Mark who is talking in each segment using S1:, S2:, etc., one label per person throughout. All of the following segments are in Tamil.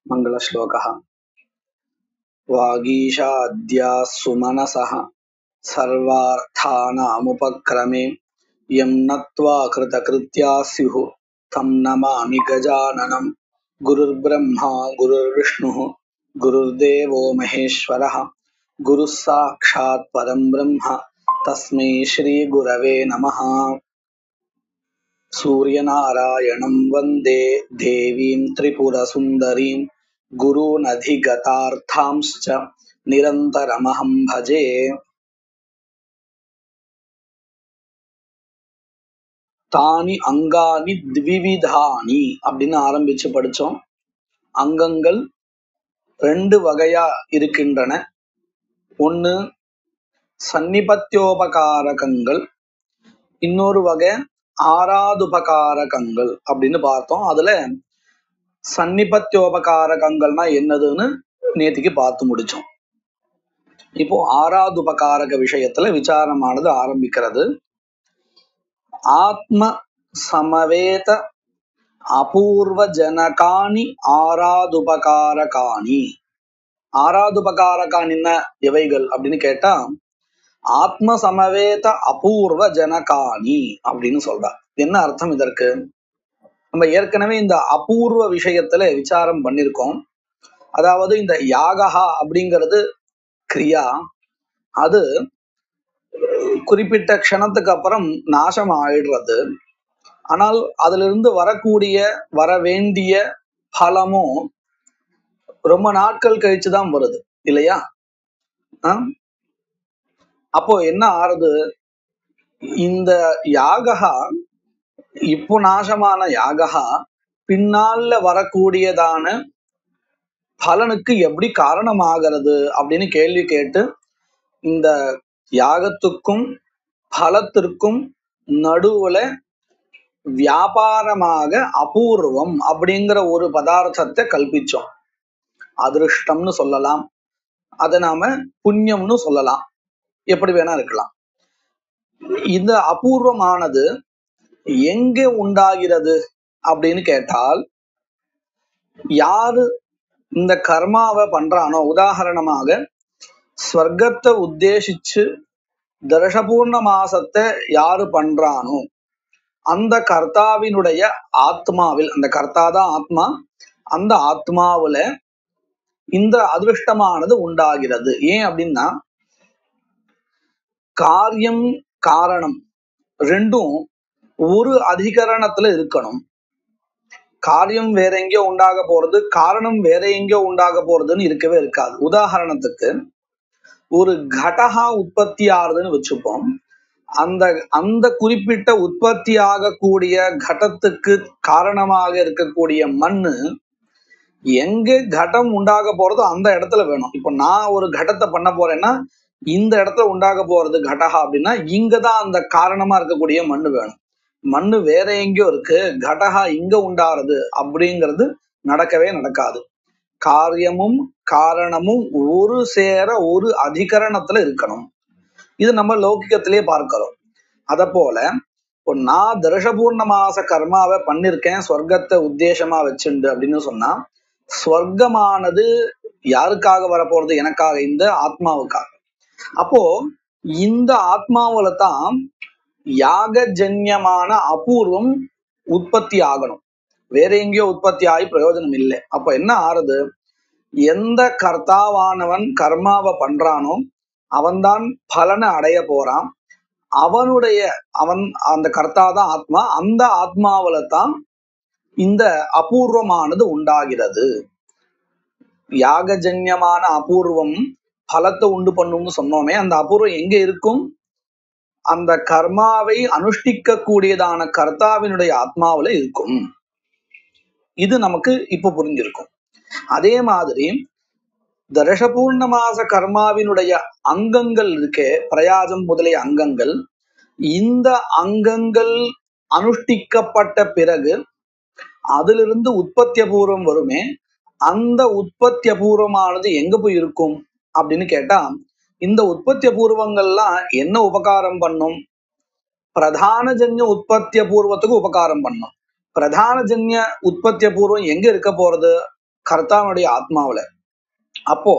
S1: मङ्गलश्लोकः। वागीशाद्या सुमनसः सर्वार्थानामुपक्रमे यं नत्वा कृतकृत्या स्युः तं नमामि गजाननं। गुरुर्ब्रह्मा गुरुर्विष्णुः गुरुर्देवो महेश्वरः गुरुः साक्षात् परं ब्रह्म तस्मै श्रीगुरवे नमः। सूर्यनारायणं वन्दे देवीं त्रिपुरसुन्दरीं गुरूनधिगतार्थांश्च निरन्तरमहं भजे। தானி அங்கானி த்விவிதானி அப்படின்னு ஆரம்பிச்சு படிச்சோம். அங்கங்கள் ரெண்டு வகையா இருக்கின்றன. ஒன்று சன்னிபத்தியோபகாரகங்கள், இன்னொரு வகை ஆராதுபகாரகங்கள் அப்படின்னு பார்த்தோம். அதுல சன்னிபத்தியோபகாரகங்கள்னா என்னதுன்னு நேத்திக்கு பார்த்து முடிச்சோம். இப்போ ஆராதுபகாரக விஷயத்துல விசாரமானது ஆரம்பிக்கிறது. ஆத்ம சமவேத அபூர்வ ஜனகானி ஆராதுபகாரகானி. ஆராதுபகாரகான் என்ன எவைகள் அப்படின்னு கேட்டா, ஆத்ம சமவேத அபூர்வ ஜனகானி அப்படின்னு சொல்றார். என்ன அர்த்தம் இதற்கு? நம்ம ஏற்கனவே இந்த அபூர்வ விஷயத்துல விசாரம் பண்ணிருக்கோம். அதாவது இந்த யாகஹா அப்படிங்கிறது கிரியா, அது குறிப்பிட்ட க்ஷணத்துக்கு அப்புறம் நாசம் ஆயிடுறது. ஆனால் அதுல இருந்து வர வேண்டிய பலமும் ரொம்ப நாட்கள் கழிச்சுதான் வருது இல்லையா? அப்போ என்ன ஆறுது? இந்த யாகஹா, இப்போ நாசமான யாகஹா பின்னால வரக்கூடியதான பலனுக்கு எப்படி காரணமாகிறது அப்படின்னு கேள்வி கேட்டு, இந்த யாகத்துக்கும் பலத்திற்கும் நடுவுல வியாபாரமாக அபூர்வம் அப்படிங்கிற ஒரு பதார்த்தத்தை கல்பிச்சோம். அதிருஷ்டம்னு சொல்லலாம், அதை நாம புண்ணியம்னு சொல்லலாம், எப்படி வேணா இருக்கலாம். இந்த அபூர்வமானது எங்கே உண்டாகிறது அப்படின்னு கேட்டால், யாரு இந்த கர்மாவை பண்றானோ, உதாரணமாக ஸ்வர்க்கத்தை உத்தேசிச்சு தர்ஷபூர்ண மாசத்தை யாரு பண்றானோ அந்த கர்த்தாவினுடைய ஆத்மாவில், அந்த கர்த்தாதான் ஆத்மா, அந்த ஆத்மாவுல இந்த அதிருஷ்டமானது உண்டாகிறது. ஏன் அப்படின்னா, காரியம் காரணம் ரெண்டும் ஒரு அதிகரணத்துல இருக்கணும். காரியம் வேற எங்கேயோ உண்டாக போறது, காரணம் வேற எங்கேயோ உண்டாக போறதுன்னு இருக்கவே இருக்காது. உதாரணத்துக்கு ஒரு கடகா உற்பத்தி ஆகுதுன்னு வச்சுப்போம். அந்த குறிப்பிட்ட உற்பத்தி ஆகக்கூடிய கடத்துக்கு காரணமாக இருக்கக்கூடிய மண்ணு எங்க கடம் உண்டாக போறதோ அந்த இடத்துல வேணும். இப்போ நான் ஒரு கடத்தை பண்ண போறேன்னா, இந்த இடத்துல உண்டாக போறது கடகா அப்படின்னா இங்கதான் அந்த காரணமா இருக்கக்கூடிய மண்ணு வேணும். மண்ணு வேற எங்கேயோ இருக்கு, கடகா இங்க உண்டாறது அப்படிங்கிறது நடக்கவே நடக்காது. காரியமும் காரணமும் ஒரு சேர ஒரு அதிகரணத்துல இருக்கணும். இது நம்ம லௌகிகத்திலே பார்க்கிறோம். அத போல இப்போ நான் தர்ஷபூர்ண மாச கர்மாவை பண்ணிருக்கேன் ஸ்வர்க்கத்தை உத்தேசமா வச்சுண்டு அப்படின்னு சொன்னா, ஸ்வர்க்கமானது யாருக்காக வரப்போறது? எனக்காக, இந்த ஆத்மாவுக்காக. அப்போ இந்த ஆத்மாவில தான் யாகஜன்யமான அபூர்வம் உற்பத்தி ஆகணும். வேற எங்கேயோ உற்பத்தி ஆகி பிரயோஜனம் இல்லை. அப்ப என்ன ஆறுது? எந்த கர்த்தாவானவன் கர்மாவை பண்றானோ அவன்தான் பலனை அடைய போறான். அவன் அந்த கர்த்தாதான் ஆத்மா, அந்த ஆத்மாவில தான் இந்த அபூர்வமானது உண்டாகிறது. யாகஜன்யமான அபூர்வம் பலத்தை உண்டு பண்ணும்னு சொன்னோமே, அந்த அபூர்வம் எங்க இருக்கும்? அந்த கர்மாவை அனுஷ்டிக்க கூடியதான கர்த்தாவினுடைய ஆத்மாவில இருக்கும். இது நமக்கு இப்ப புரிஞ்சிருக்கும். அதே மாதிரி தர்ஷபூர்ண மாச கர்மாவினுடைய அங்கங்கள் இருக்கே, பிரயாஜம் முதலிய அங்கங்கள், இந்த அங்கங்கள் அனுஷ்டிக்கப்பட்ட பிறகு அதிலிருந்து உற்பத்தி அபூர்வம் வருமே, அந்த உற்பத்தி அபூர்வமானது எங்க போய் இருக்கும் அப்படின்னு கேட்டா, இந்த உற்பத்தி அபூர்வங்கள்லாம் என்ன உபகாரம் பண்ணும்? பிரதான ஜன்ய உற்பத்தி அபூர்வத்துக்கு உபகாரம் பண்ணும். பிரதான ஜன்ய உற்பத்தி அபூர்வம் எங்க இருக்க போறது கர்த்தாவுடைய ஆத்மாவில. அப்போ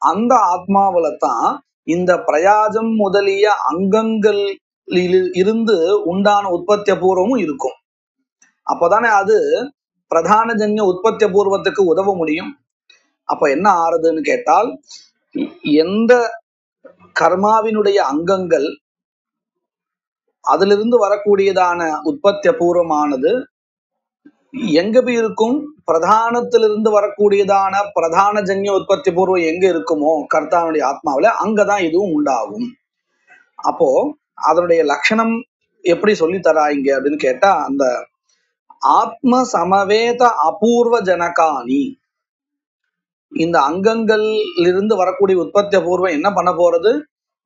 S1: அந்த ஆத்மாவில தான் இந்த பிரயாஜம் முதலிய அங்கங்கள் இருந்து உண்டான உற்பத்திய பூர்வமும் இருக்கும். அப்பதானே அது பிரதான ஜன்ய உற்பத்திய பூர்வத்துக்கு உதவ முடியும். அப்ப என்ன ஆறுதுன்னு கேட்டால், எந்த கர்மாவினுடைய அங்கங்கள் அதிலிருந்து வரக்கூடியதான உற்பத்திய பூர்வமானது எங்க போய் இருக்கும், பிரதானத்திலிருந்து வரக்கூடியதான பிரதான ஜன்ய உற்பத்தி பூர்வம் எங்க இருக்குமோ கர்த்தாவுடைய ஆத்மாவில, அங்கதான் இதுவும் உண்டாகும். அப்போ அதனுடைய லட்சணம் எப்படி சொல்லி தராங்க அப்படின்னு கேட்டா, அந்த ஆத்ம சமவேத அபூர்வ ஜனகானி, இந்த அங்கங்கள் இருந்து வரக்கூடிய உற்பத்திய பூர்வம் என்ன பண்ண போறது,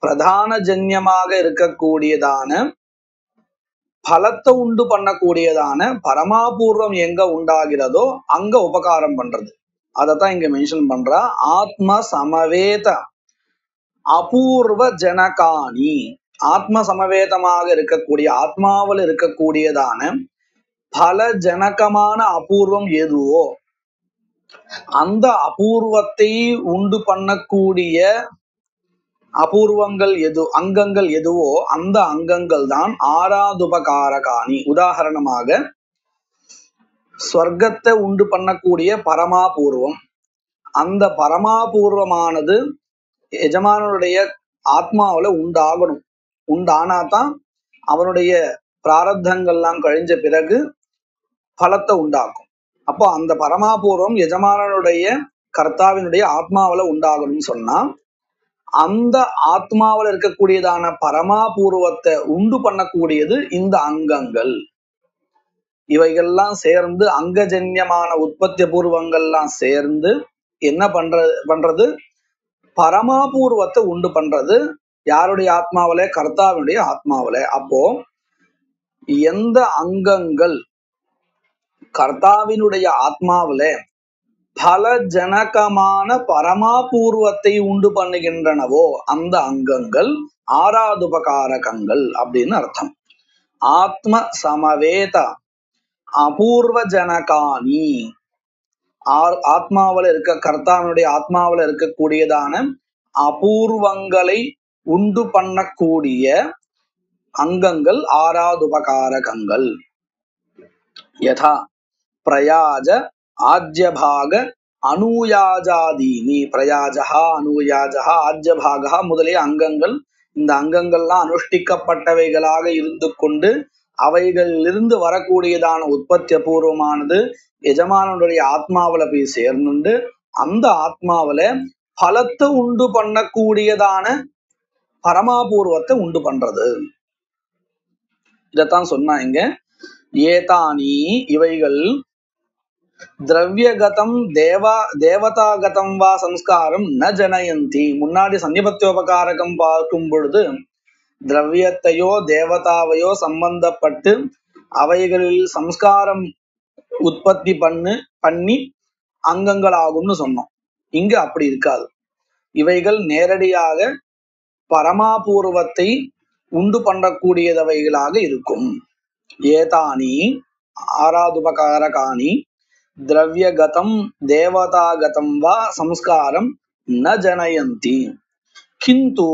S1: பிரதான ஜன்யமாக இருக்கக்கூடியதான பலத்தை உண்டு பண்ணக்கூடியதான பரமாபூர்வம் எங்க உண்டாகிறதோ அங்க உபகாரம் பண்றது. அதத்தான் இங்க மென்ஷன் பண்றா. ஆத்ம சமவேத அபூர்வ ஜனகானி, ஆத்ம சமவேதமாக இருக்கக்கூடிய ஆத்மாவில் இருக்கக்கூடியதான பல ஜனகமான அபூர்வம் எதுவோ அந்த அபூர்வத்தை உண்டு பண்ணக்கூடிய அபூர்வங்கள் எது, அங்கங்கள் எதுவோ அந்த அங்கங்கள் தான் ஆராதுபகாரகாணி. உதாரணமாக ஸ்வர்க்கத்தை உண்டு பண்ணக்கூடிய பரமாபூர்வம், அந்த பரமாபூர்வமானது எஜமானனுடைய ஆத்மாவில உண்டாகணும். உண்டானாதான் அவனுடைய பிராரப்தங்கள்லாம் கழிஞ்ச பிறகு பலத்தை உண்டாக்கும். அப்போ அந்த பரமாபூர்வம் எஜமானனுடைய கர்த்தாவினுடைய ஆத்மாவில உண்டாகணும்னு சொன்னா, அந்த ஆத்மாவில் இருக்கக்கூடியதான பரமாபூர்வத்தை உண்டு பண்ணக்கூடியது இந்த அங்கங்கள். இவைகள்லாம் சேர்ந்து அங்கஜன்யமான உற்பத்திய பூர்வங்கள்லாம் சேர்ந்து என்ன பண்றது, பரமாபூர்வத்தை உண்டு பண்றது. யாருடைய ஆத்மாவில, கர்த்தாவினுடைய ஆத்மாவில. அப்போ எந்த அங்கங்கள் கர்த்தாவினுடைய ஆத்மாவில பல ஜனகமான பரமாபூர்வத்தை உண்டு பண்ணுகின்றனவோ அந்த அங்கங்கள் ஆராதுபகாரகங்கள் அப்படின்னு அர்த்தம். ஆத்ம சமவேத அபூர்வ ஜனகானி, ஆத்மாவில இருக்க கர்த்தாவினுடைய ஆத்மாவில இருக்கக்கூடியதான அபூர்வங்களை உண்டு பண்ணக்கூடிய அங்கங்கள் ஆராதுபகாரகங்கள். யதா பிரயாஜ ஆஜ்யபாக அனுயாஜாதீனி, பிரயாஜா அனுயாஜா ஆஜ்யபாகா முதலிய அங்கங்கள், இந்த அங்கங்கள்லாம் அனுஷ்டிக்கப்பட்டவைகளாக இருந்து கொண்டு அவைகளிலிருந்து வரக்கூடியதான உற்பத்திய பூர்வமானது எஜமானுடைய ஆத்மாவில போய் சேர்ந்து அந்த ஆத்மாவில பலத்தை உண்டு பண்ணக்கூடியதான பரமாபூர்வத்தை உண்டு பண்றது. இதத்தான் சொன்னாங்க. ஏதானி இவைகள் திரவியகதம் தேவதாகதம் வா சம்ஸ்காரம் ந ஜனயந்தி. முன்னாடி சன்னிபத்தியோபகாரகம் பார்க்கும் பொழுது திரவியத்தையோ தேவதாவையோ சம்பந்தப்பட்டு அவைகளில் சம்ஸ்காரம் உற்பத்தி பண்ணி அங்கங்களாகும்னு சொன்னோம். இங்க அப்படி இருக்காது. இவைகள் நேரடியாக பரமாபூர்வத்தை உண்டு பண்ணக்கூடியதவைகளாக இருக்கும். ஏதானி ஆராதுபகாரகாணி திரவியகதம் தேவதாகதம் வா சம்ஸ்காரம் ந ஜனயந்தி கிந்து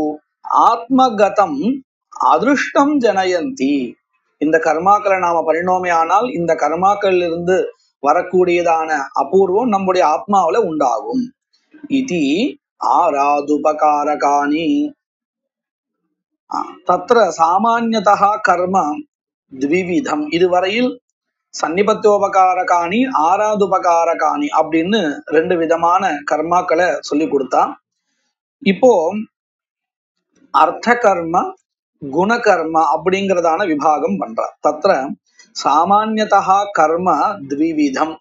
S1: ஆத்மகதம் அதிருஷ்டம் ஜனயந்தி. இந்த கர்மாக்களை நாம பண்ணினோமே ஆனால் இந்த கர்மாக்களிலிருந்து வரக்கூடியதான அபூர்வம் நம்முடைய ஆத்மாவில உண்டாகும். இதி ஆராதுபகாரகாணி தத்ர சாமான்யதா கர்ம த்விவிதம். இதுவரையில் சன்னிபத்தியோபகாரகாணி ஆராதுபகாரகாணி அப்படின்னு ரெண்டு விதமான கர்மாக்களை சொல்லி கொடுத்தா. இப்போ அர்த்த கர்ம குணகர்ம அப்படிங்கிறதான விபாகம் பண்றா. தத்ர சாமான்யதா கர்ம த்விவிதம்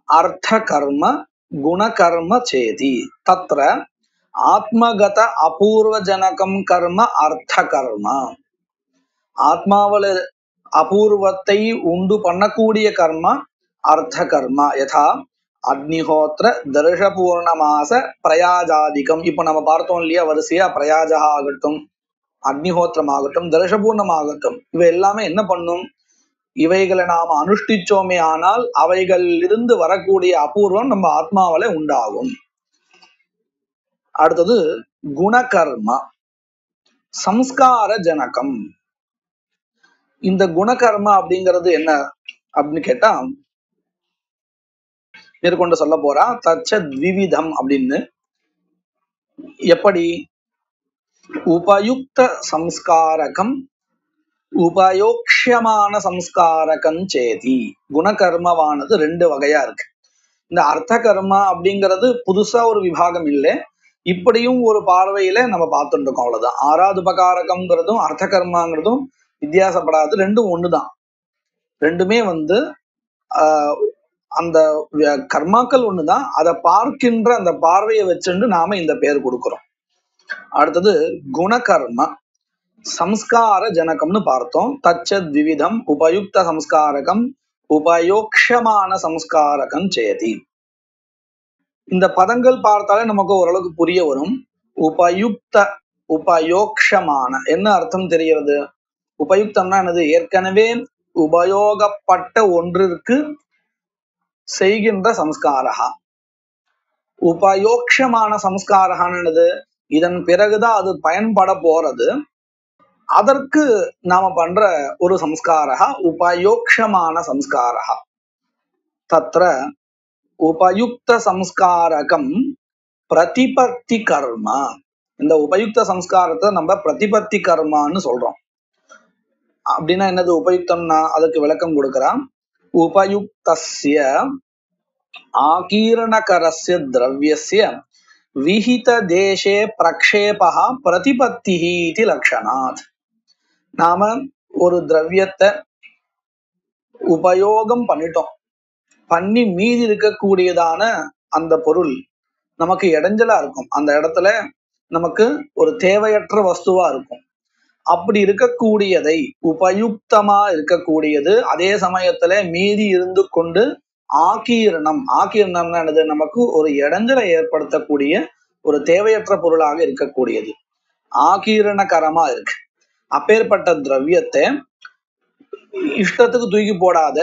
S1: அர்த்த கர்ம குணகர்ம சேதி. தத்ர ஆத்மகத அபூர்வ ஜனகம் கர்ம அர்த்த கர்ம. ஆத்மாவில அபூர்வத்தை உண்டு பண்ணக்கூடிய கர்ம அர்த்த கர்மா. யதா அக்னிஹோத்திர தர்ஷபூர்ணமாச பிரயாஜாதிகம். இப்ப நம்ம பார்த்தோம் இல்லையா, வரிசையா பிரயாஜா ஆகட்டும், அக்னிஹோத்திரம் ஆகட்டும், தர்ஷபூர்ணம் ஆகட்டும், இவை எல்லாமே என்ன பண்ணும், இவைகளை நாம அனுஷ்டிச்சோமே ஆனால் அவைகளிலிருந்து வரக்கூடிய அபூர்வம் நம்ம ஆத்மாவில உண்டாகும். அடுத்தது குணகர்மா சம்ஸ்கார ஜனகம். இந்த குணகர்மா அப்படிங்கிறது என்ன அப்படின்னு கேட்டா மேற்கொண்டு சொல்ல போறா. தச்ச த்விவிதம் அப்படின்னு. எப்படி? உபயுக்த சம்ஸ்காரகம் உபயோக்ஷமான சம்ஸ்காரகம் சேதி. குணகர்மவானது ரெண்டு வகையா இருக்கு. இந்த அர்த்த கர்மா அப்படிங்கிறது புதுசா ஒரு விபாகம் இல்லை, இப்படியும் ஒரு பார்வையில நம்ம பார்த்துட்டு இருக்கோம். அவ்வளவுதான். ஆறாவது உபகாரகம்ங்கிறதும் அர்த்த கர்மாங்கிறதும் வித்தியாசப்படாது, ரெண்டும் ஒண்ணுதான். ரெண்டுமே ஆஹ் அந்த கர்மாக்கள் ஒண்ணுதான். அதை பார்க்கின்ற அந்த பார்வையை வச்சுட்டு நாம இந்த பேர் கொடுக்கிறோம். அடுத்தது குணகர்ம சம்ஸ்கார ஜனகம்னு பார்த்தோம். தச்ச த்விவிதம் உபயுக்த சம்ஸ்காரகம் உபயோக்ஷமான சம்ஸ்காரகம் சேதி. இந்த பதங்கள் பார்த்தாலே நமக்கு ஓரளவுக்கு புரிய வரும். உபயுக்த உபயோக்ஷமான என்ன அர்த்தம் தெரிகிறது? உபயுக்தம்னா என்னது? ஏற்கனவே உபயோகப்பட்ட ஒன்றிற்கு செய்கின்ற சம்ஸ்காரகா. உபயோக்ஷமான சம்ஸ்காரகான்னு இதன் பிறகுதான் அது பயன்பட போறது, அதற்கு நாம பண்ற ஒரு சம்ஸ்காரகா உபயோக்ஷமான சம்ஸ்காரகா. தத்ர உபயுக்த சம்ஸ்காரகம் பிரதிபத்தி கர்மா. இந்த உபயுக்த சம்ஸ்காரத்தை நம்ம பிரதிபத்தி கர்மான்னு சொல்றோம். அப்படின்னா என்னது உபயுக்தம்னா? அதுக்கு விளக்கம் கொடுக்கிறான். உபயுக்தஸ்ய ஆகீரணகரஸ்ய திரவியஸ்ய விஹித தேசே பிரக்ஷேபா பிரதிபத்திஹி இதி லக்ஷணாத். நாம ஒரு திரவியத்தை உபயோகம் பண்ணிட்டோம், பண்ணி மீதி இருக்கக்கூடியதான அந்த பொருள் நமக்கு இடைஞ்சலா இருக்கும், அந்த இடத்துல நமக்கு ஒரு தேவையற்ற வஸ்துவா இருக்கும். அப்படி இருக்கக்கூடியதை உபயுக்தமா இருக்கக்கூடியது அதே சமயத்துல மீதி இருந்து கொண்டு ஆகீரணம். ஆகீரணம்னா என்னது? நமக்கு ஒரு இடைஞ்சலை ஏற்படுத்தக்கூடிய ஒரு தேவையற்ற பொருளாக இருக்கக்கூடியது ஆகீரணகரமா இருக்கு. அப்பேற்பட்ட திரவியத்தை இஷ்டத்துக்கு தூக்கி போடாத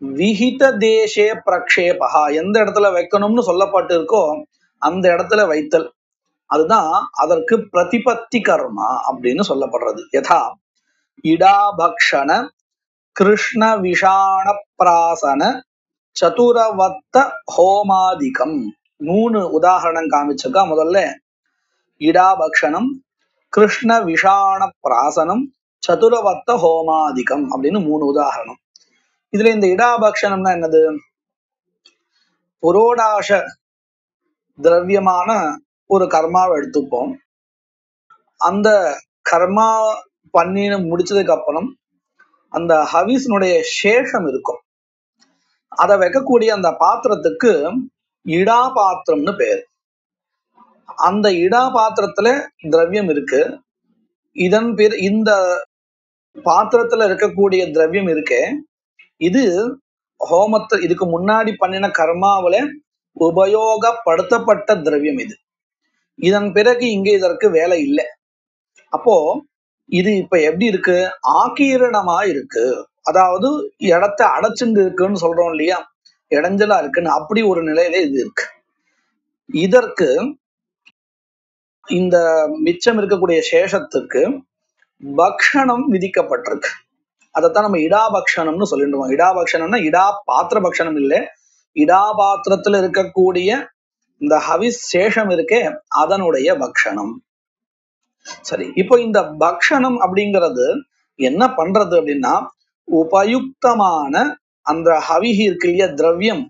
S1: விஹித தேசே பிரக்ஷேபகா, எந்த இடத்துல வைக்கணும்னு சொல்லப்பட்டு இருக்கோ அந்த இடத்துல வைத்தல், அதுதான் அதற்கு பிரதிபத்தி கர்மா அப்படின்னு சொல்லப்படுறது. யதா இடாபக்ஷண கிருஷ்ண விஷாண பிராசன சதுரவத்த ஹோமாதிகம். 3 உதாரணம் காமிச்சிருக்கா. முதல்ல இடாபக்ஷணம், கிருஷ்ண விஷாண பிராசனம், சதுரவத்த ஹோமாதிகம் அப்படின்னு 3 உதாரணம். இதுல இந்த இடாபக்ஷணம்னா என்னது? புரோடாச திரவியமான ஒரு கர்மாவை எடுத்துப்போம். அந்த கர்மா பண்ணி முடிச்சதுக்கு அப்புறம் அந்த ஹவிஸ்னுடைய சேஷம் இருக்கும், அதை வைக்கக்கூடிய அந்த பாத்திரத்துக்கு இடா பாத்திரம்னு பேர். அந்த இடா பாத்திரத்துல திரவியம் இருக்கு. இதன் பேர் இந்த பாத்திரத்துல இருக்கக்கூடிய திரவியம் இருக்கே, இது ஹோமத்தை இதுக்கு முன்னாடி பண்ணின கர்மாவில உபயோகப்படுத்தப்பட்ட திரவியம் இது. இதன் பிறகு இங்க இதற்கு வேலை இல்லை. அப்போ இது இப்ப எப்படி இருக்கு? ஆகீரணமா இருக்கு. அதாவது இடத்தை அடைச்சுண்டு இருக்குன்னு சொல்றோம் இல்லையா, இடைஞ்சலா இருக்குன்னு, அப்படி ஒரு நிலையில இது இருக்கு. இதற்கு இந்த மிச்சம் இருக்கக்கூடிய சேஷத்துக்கு பக்ஷணம் விதிக்கப்பட்டிருக்கு. அதைத்தான் நம்ம இடாபக்ஷணம்னு சொல்லிட்டு இருக்கோம். இடாபக்ஷணம்னா இடா பாத்திர பக்ஷணம் இல்லை, இடாபாத்திரத்துல இருக்கக்கூடிய இந்த ஹவிஸ் சேஷம் இருக்கே அதனுடைய பக்ஷணம். சரி, இப்போ இந்த பக்ஷணம் அப்படிங்கிறது என்ன பண்றது அப்படின்னா, உபயுக்தமான அந்த ஹவிஹி இருக்கு இல்லையா திரவியம்,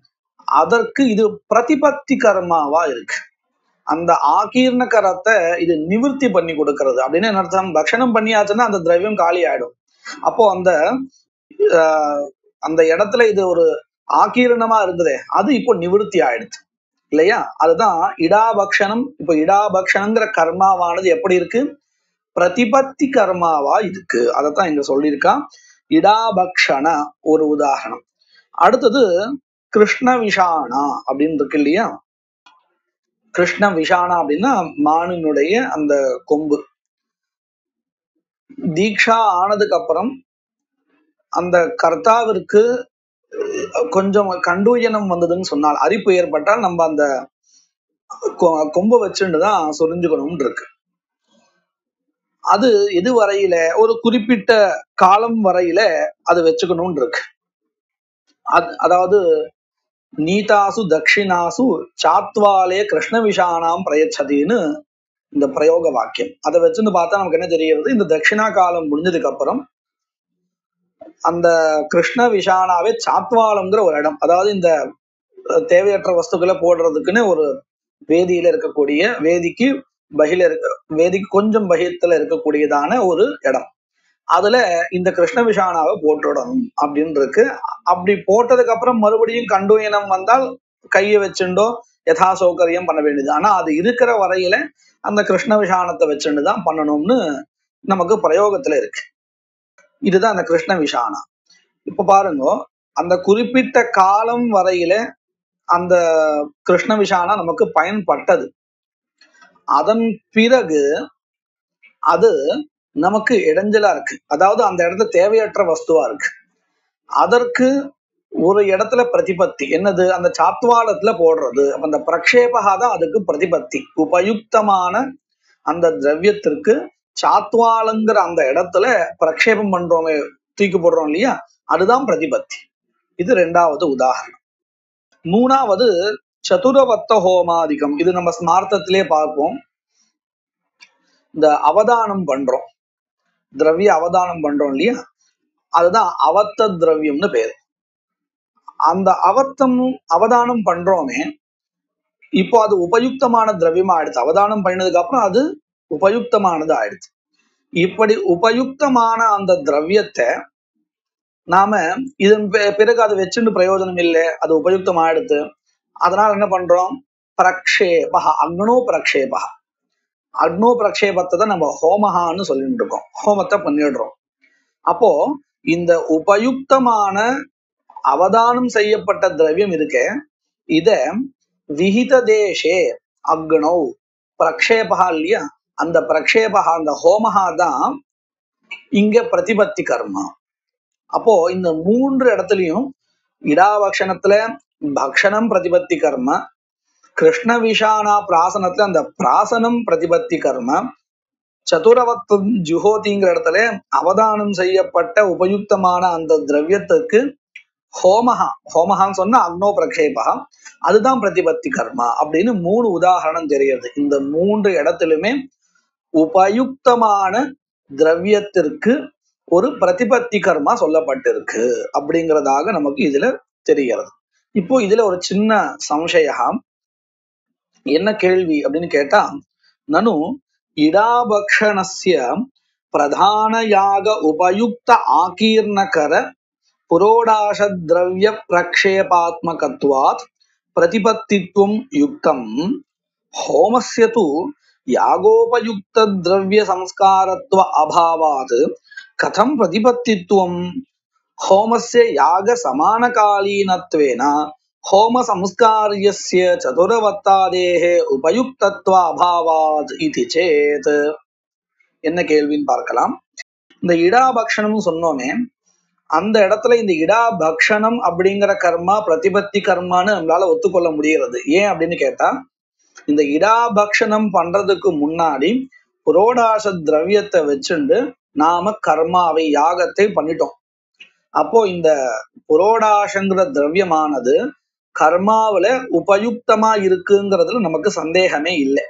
S1: அதற்கு இது பிரதிபத்தி கர்மாவா இருக்கு. அந்த ஆகீர்ண கரத்தை இது நிவர்த்தி பண்ணி கொடுக்கறது. அப்படின்னு என்ன அர்த்தம்? பக்ஷணம் பண்ணியாச்சுன்னா அந்த திரவியம் காலி ஆயிடும். அப்போ அந்த இடத்துல இது ஒரு ஆகீரணமா இருந்ததே அது இப்போ நிவர்த்தி ஆயிடுச்சு இல்லையா? அதுதான் இடாபக்ஷணம். இப்போ இடாபக்ஷணங்கிற கர்மாவானது எப்படி இருக்கு? பிரதிபத்தி கர்மாவா இருக்கு. அதைத்தான் இங்க சொல்லியிருக்கான். இடாபக்ஷண ஒரு உதாரணம். அடுத்தது கிருஷ்ண விஷாணா அப்படின்னு இருக்கு இல்லையா? கிருஷ்ண விஷாணா அப்படின்னா மானினுடைய அந்த கொம்பு. தீக்ஷா ஆனதுக்கு அப்புறம் அந்த கர்த்தாவிற்கு கொஞ்சம் கண்டூயனம் வந்ததுன்னு சொன்னால், அரிப்பு ஏற்பட்டால் நம்ம அந்த கொம்ப வச்சுட்டுதான் சொரிஞ்சுக்கணும்னு இருக்கு. அது எது வரையில ஒரு குறிப்பிட்ட காலம் வரையில அது வச்சுக்கணும்னு இருக்கு. அதாவது நீதாசு தட்சிணாசு சாத்வாலே கிருஷ்ண விஷானாம் பிரயச்சதின்னு இந்த பிரயோக வாக்கியம். அதை வச்சுன்னு பார்த்தா நமக்கு என்ன தெரிகிறது, இந்த தட்சிணா காலம் முடிஞ்சதுக்கு அப்புறம் அந்த கிருஷ்ண விஷானாவே சாத்வாலம்ங்கிற ஒரு இடம், அதாவது இந்த தேவையற்ற வஸ்துக்களை போடுறதுக்குன்னு ஒரு வேதியில இருக்கக்கூடிய, வேதிக்கு பகில இருக்க, வேதிக்கு கொஞ்சம் பகித்துல இருக்கக்கூடியதான ஒரு இடம், அதுல இந்த கிருஷ்ண விஷானாவை போட்டுடணும் அப்படின்னு இருக்கு. அப்படி போட்டதுக்கு அப்புறம் மறுபடியும் கண்டுயனம் வந்தால் கையை வச்சுண்டோ யதா சௌகரியம் பண்ண வேண்டியது. ஆனா அது இருக்கிற வரையில அந்த கிருஷ்ண விஷானத்தை வச்சுட்டு தான் பண்ணணும்னு நமக்கு பிரயோகத்துல இருக்கு. இதுதான் அந்த கிருஷ்ண விஷானா. இப்ப பாருங்க, அந்த குறிப்பிட்ட காலம் வரையில அந்த கிருஷ்ண விஷானா நமக்கு பயன்பட்டது. அதன் பிறகு அது நமக்கு இடைஞ்சலா இருக்கு, அதாவது அந்த இடத்துல தேவையற்ற வஸ்துவா இருக்கு. அதற்கு ஒரு இடத்துல பிரதிபத்தி என்னது, அந்த சாத்வாலத்துல போடுறது. அந்த பிரக்ஷேபகா தான் அதுக்கு பிரதிபத்தி. உபயுக்தமான அந்த திரவியத்திற்கு சாத்வாலங்கிற அந்த இடத்துல பிரக்ஷேபம் பண்றோமே, தூக்கி போடுறோம் இல்லையா, அதுதான் பிரதிபத்தி. இது ரெண்டாவது உதாரணம். மூணாவது சதுரவத்த ஹோமாதிகம். இது நம்ம ஸ்மார்த்தத்திலே பார்ப்போம். இந்த அவதானம் பண்றோம், திரவிய அவதானம் பண்றோம் இல்லையா, அதுதான் அவத்த திரவியம்னு பேரு. அந்த அவதானம் பண்றோமே, இப்போ அது உபயுக்தமான திரவியமா ஆயிடுச்சு. அவதானம் பண்ணதுக்கு அப்புறம் அது உபயுக்தமானது ஆயிடுச்சு. இப்படி உபயுக்தமான அந்த திரவியத்தை நாம இதன் பிறகு அதை வச்சுட்டு பிரயோஜனம் இல்லை, அது உபயுக்தம் ஆயிடுத்து. அதனால என்ன பண்றோம், பிரக்ஷேபா, அக்னோ பிரக்ஷேபா. அக்னோ பிரக்ஷேபத்தை தான் நம்ம ஹோமஹான்னு சொல்லிட்டு இருக்கோம், ஹோமத்தை பண்ணிடுறோம். அப்போ இந்த உபயுக்தமான அவதானம் செய்யப்பட்ட திரவியம் இருக்கு, இத விஹித தேசே அக்னோ பிரக்ஷேபா இல்லையா, அந்த பிரக்ஷேபா, அந்த ஹோமஹா தான் இங்க பிரதிபத்தி கர்மா. அப்போ இந்த மூன்று இடத்துலயும் இடாபக்ஷணத்துல பக்ஷணம் பிரதிபத்தி கர்ம, கிருஷ்ண விஷானா பிராசனத்துல அந்த பிராசனம் பிரதிபத்தி கர்ம, சதுரவத்த ஜுஹோதிங்கிற இடத்துல அவதானம் செய்யப்பட்ட உபயுக்தமான அந்த திரவியத்துக்கு ஹோமஹா, ஹோமஹான்னு சொன்னா அக்னோ பிரக்ஷேபா, அதுதான் பிரதிபத்தி கர்மா அப்படின்னு மூணு உதாரணம் தெரிகிறது. இந்த மூன்று இடத்திலுமே உபயுக்தமான திரவியத்திற்கு ஒரு பிரதிபத்தி கர்மா சொல்லப்பட்டிருக்கு அப்படிங்கிறதாக நமக்கு இதுல தெரிகிறது. இப்போ இதுல ஒரு சின்ன சம்சயம், என்ன கேள்வி அப்படின்னு கேட்டா, நனு இடாபக்ஷணஸ்ய பிரதான யாக உபயுக்த ஆகீர்ணகர புரோடாச திரவிய பிரக்ஷேபாத்மகத்வாத் பிரதிபத்தித்வம் யுக்தம், ஹோமஸ்ய து யாகோபயுக்த திரவிய சம்ஸ்காரத்வ அபாவாத் கதம் பிரதிபத்தித்வம், ஹோமஸ்ய யாக சமானகாலீனத்வேன ஹோம சம்ஸ்காரியஸ்ய சதுரவத்தாதேஹே உபயுக்தத்வ அபாவாத் இதி சேத். என்ன கேள்வின்னு பார்க்கலாம். இந்த இடாபக்ஷணம் சொன்னோமே, அந்த இடத்துல இந்த இடாபக்ஷணம் அப்படிங்கிற கர்மா பிரதிபத்தி கர்மான்னு நம்மளால ஒத்துக்கொள்ள முடிகிறது. ஏன் அப்படின்னு கேட்டா, இந்த இடாபக்ஷணம் பண்றதுக்கு முன்னாடி புரோடாச திரவியத்தை வச்சுண்டு நாம கர்மாவை, யாகத்தை பண்ணிட்டோம். அப்போ இந்த புரோடாசங்கிற திரவியமானது கர்மாவில உபயுக்தமா இருக்குங்கிறதுல நமக்கு சந்தேகமே இல்லை.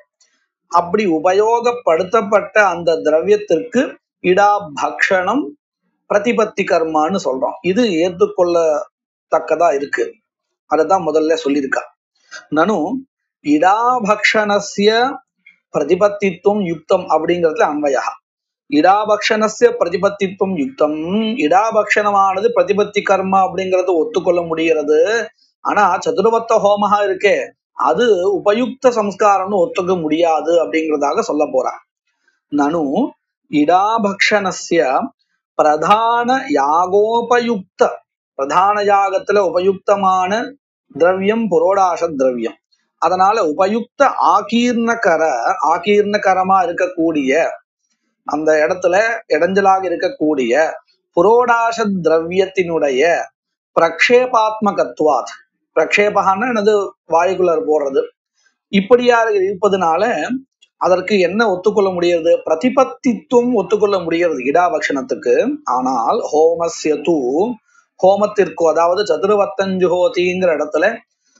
S1: அப்படி உபயோகப்படுத்தப்பட்ட அந்த திரவியத்திற்கு இடாபக்ஷணம் பிரதிபத்தி கர்மான்னு சொல்றோம். இது ஏற்றுக்கொள்ளத்தக்கதா இருக்கு, அததான் முதல்ல சொல்லியிருக்கா. நனு இடாபக்ஷணஸ்ய பிரதிபத்தித்வம் யுக்தம் அப்படிங்கிறதுல அன்வயா. இடாபக்ஷணஸ்ய பிரதிபத்தித்வம் யுக்தம், இடாபக்ஷணமானது பிரதிபத்தி கர்மா அப்படிங்கறது ஒத்துக்கொள்ள முடிகிறது. ஆனா சதுர்வத்த ஹோமஹா இருக்கே, அது உபயுக்த சம்ஸ்காரம்னு ஒத்துக்க முடியாது அப்படிங்கிறதாக சொல்ல போறான். நனு இடாபக்ஷணஸ்ய பிரதான யாகோபயுக்த, பிரதான யாகத்துல உபயுக்தமான திரவியம் புரோடாச திரவியம். அதனால உபயுக்த ஆகீர்ணகர, ஆகீர்ணகரமா இருக்கக்கூடிய அந்த இடத்துல இடைஞ்சலாக இருக்கக்கூடிய புரோடாச திரவியத்தினுடைய பிரக்ஷேபாத்மகத்துவாத், பிரக்ஷேபகான்னு எனது வாயுக்குள்ளர் போடுறது, இப்படியாக இருப்பதனால அதற்கு என்ன ஒத்துக்கொள்ள முடியாது? பிரதிபத்தித்துவம் ஒத்துக்கொள்ள முடிகிறது இடாபக்ஷணத்துக்கு. ஆனால் ஹோமஸ்ய தூ, ஹோமத்திற்கோ, அதாவது சதுர்வத்தஞ்சுஹோதிங்கிற இடத்துல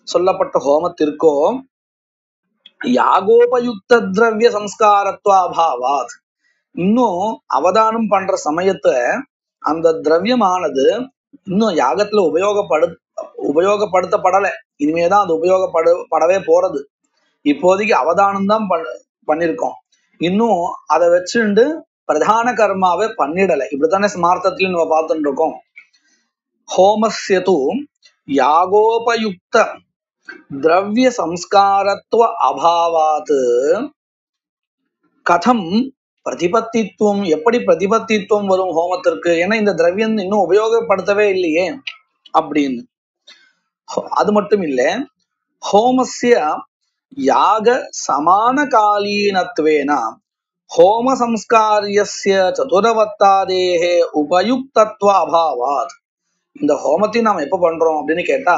S1: சொல்லப்பட்ட ஹோமத்திற்கோ யாகோபயுக்த திரவிய சம்ஸ்காரத்வாபாவாத், இன்னும் அவதானம் பண்ற சமயத்தை அந்த திரவியமானது இன்னும் யாகத்துல உபயோகப்படுத்தப்படலை. இனிமேதான் அது உபயோகப்படவே போறது. இப்போதைக்கு அவதானம் தான் பண்ணிருக்கோம். இன்னும் அதை வச்சுண்டு பிரதான கர்மாவை பண்ணிடலை. இப்படித்தானே ஸ்மார்த்தத்திலையும் நம்ம பார்த்துட்டு இருக்கோம். ஹோமஸ்யது யாகோபயுக்த திரவிய சம்ஸ்காரத்துவ அபாவாத் கதம் பிரதிபத்தித்துவம், எப்படி பிரதிபத்தித்துவம் வரும் ஹோமத்திற்கு? ஏன்னா இந்த திரவியம் இன்னும் உபயோகப்படுத்தவே இல்லையே அப்படின்னு. அது மட்டும் இல்லை, ஹோமஸ்ய யாக சமான காலீனத்வேன ஹோம சம்ஸ்காரியஸ்ய சதுரவத்தாதேஹே உபயுக்தத்வ அபாவாத். இந்த ஹோமத்தையும் நாம் எப்ப பண்றோம் அப்படின்னு கேட்டா,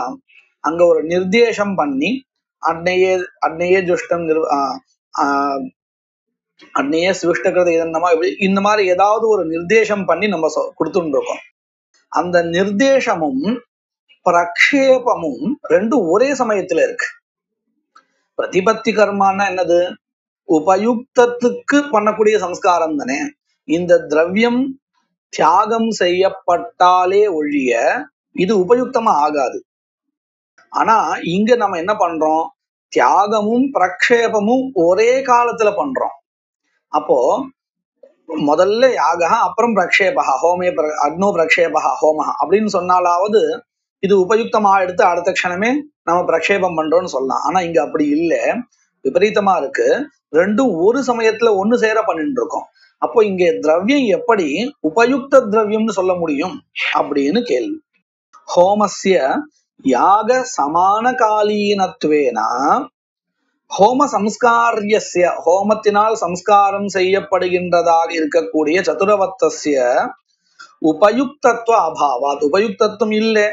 S1: அங்க ஒரு நிர்தேசம் பண்ணி அன்னையே ஜுஷ்டம் அன்னையே சிவிஷ்டகிறது இந்த மாதிரி ஏதாவது ஒரு நிர்தேசம் பண்ணி நம்ம கொடுத்துட்டு இருக்கோம். அந்த நிர்தேசமும் பிரக்ஷேபமும் ரெண்டும் ஒரே சமயத்துல இருக்கு. பிரதிபத்தி கர்மான்னா என்னது? உபயுக்தத்துக்கு பண்ணக்கூடிய சம்ஸ்காரம் தானே. இந்த திரவியம் தியாகம் செய்யப்பட்டாலே ஒழிய இது உபயுக்தமா ஆகாது. ஆனா இங்க நம்ம என்ன பண்றோம்? தியாகமும் பிரக்ஷேபமும் ஒரே காலத்துல பண்றோம். அப்போ முதல்ல யாக, அப்புறம் பிரக்ஷேபகா, ஹோமே அக்னோ பிரக்ஷேபகா ஹோமஹா அப்படின்னு சொன்னாலாவது இது உபயுக்தமா எடுத்து அடுத்த க்ஷணமே நம்ம பிரக்ஷேபம் பண்றோம்னு சொல்லலாம். ஆனா இங்க அப்படி இல்லை, விபரீதமா இருக்கு. ரெண்டும் ஒரு சமயத்துல ஒண்ணு சேர பண்ணிட்டு இருக்கோம். அப்போ இங்க திரவியம் எப்படி உபயுக்த திரவியம்னு சொல்ல முடியும் அப்படின்னு கேள்வி. ஹோமஸ்ய யாக சமான காலீனத்வேனா ஹோம சம்ஸ்காரியஸ்ய, ஹோமத்தினால் சம்ஸ்காரம் செய்யப்படுகின்றதாக இருக்கக்கூடிய சதுரவத்தஸ்ய உபயுக்தத்துவ அபாவாத், உபயுக்தத்துவம் இல்லை,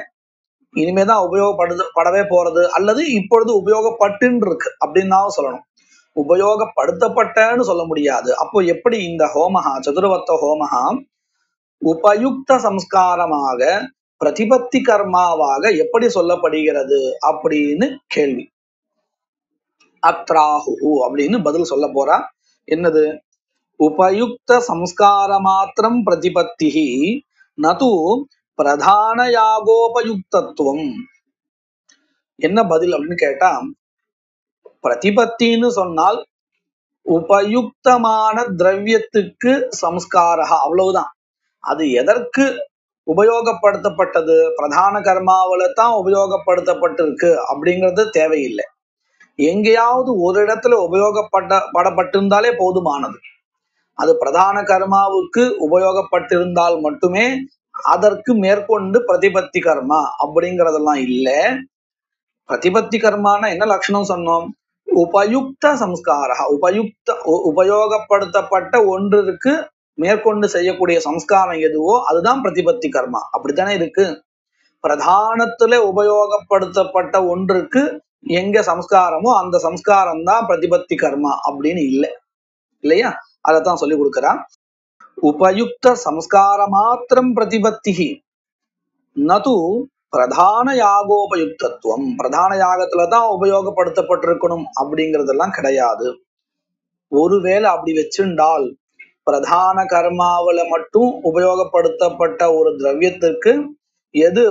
S1: இனிமேதான் உபயோகப்படவே போறது, அல்லது இப்பொழுது உபயோகப்பட்டு இருக்கு அப்படின்னு தான் சொல்லணும். உபயோகப்படுத்தப்பட்டன்னு சொல்ல முடியாது. அப்போ எப்படி இந்த ஹோமஹா, சதுரவத்த ஹோமஹா உபயுக்த சம்ஸ்காரமாக பிரதிபத்தி கர்மாவாக எப்படி சொல்லப்படுகிறது அப்படின்னு கேள்வி. அத்ராஹு அப்படின்னு பதில் சொல்ல போறா. என்னது? உபயுக்த சம்ஸ்கார மாத்திரம் பிரதிபத்திஹி நது பிரதான யாகோபயுக்தத்துவம். என்ன பதில் அப்படின்னு கேட்டா, பிரதிபத்தின்னு சொன்னால் உபயுக்தமான திரவியத்துக்கு சம்ஸ்காரா, அவ்வளவுதான். அது எதற்கு உபயோகப்படுத்தப்பட்டது? பிரதான கர்மாவில தான் உபயோகப்படுத்தப்பட்டிருக்கு அப்படிங்கிறது தேவையில்லை. எங்கேயாவது ஒரு இடத்துல உபயோகப்பட்டிருந்தாலே போதுமானது. அது பிரதான கர்மாவுக்கு உபயோகப்பட்டிருந்தால் மட்டுமே அதற்கு மேற்கொண்டு பிரதிபத்தி கர்மா அப்படிங்கிறதெல்லாம் இல்லை. பிரதிபத்தி கர்மானா என்ன லட்சணம் சொன்னோம்? உபயுக்த சம்ஸ்கார, உபயோகப்படுத்தப்பட்ட ஒன்றிற்கு மேற்கொண்டு செய்யக்கூடிய சம்ஸ்காரம் எதுவோ அதுதான் பிரதிபத்தி கர்மா. அப்படித்தானே இருக்கு. பிரதானத்துல உபயோகப்படுத்தப்பட்ட ஒன்றுக்கு எங்க சம்ஸ்காரமோ அந்த சம்ஸ்காரம் தான் பிரதிபத்தி கர்மா அப்படின்னு இல்லை, இல்லையா? அதைத்தான் சொல்லி கொடுக்கிறான். உபயுக்த சம்ஸ்கார மாத்திரம் பிரதிபத்தி நது பிரதான யாகோபயுக்தத்துவம். பிரதான யாகத்துலதான் உபயோகப்படுத்தப்பட்டிருக்கணும் அப்படிங்கிறதெல்லாம் கிடையாது. ஒருவேளை அப்படி வச்சுண்டால் பிரதான கர்மாவில மட்டும் உபயோகப்படுத்தப்பட்ட ஒரு திரவியத்திற்கு எது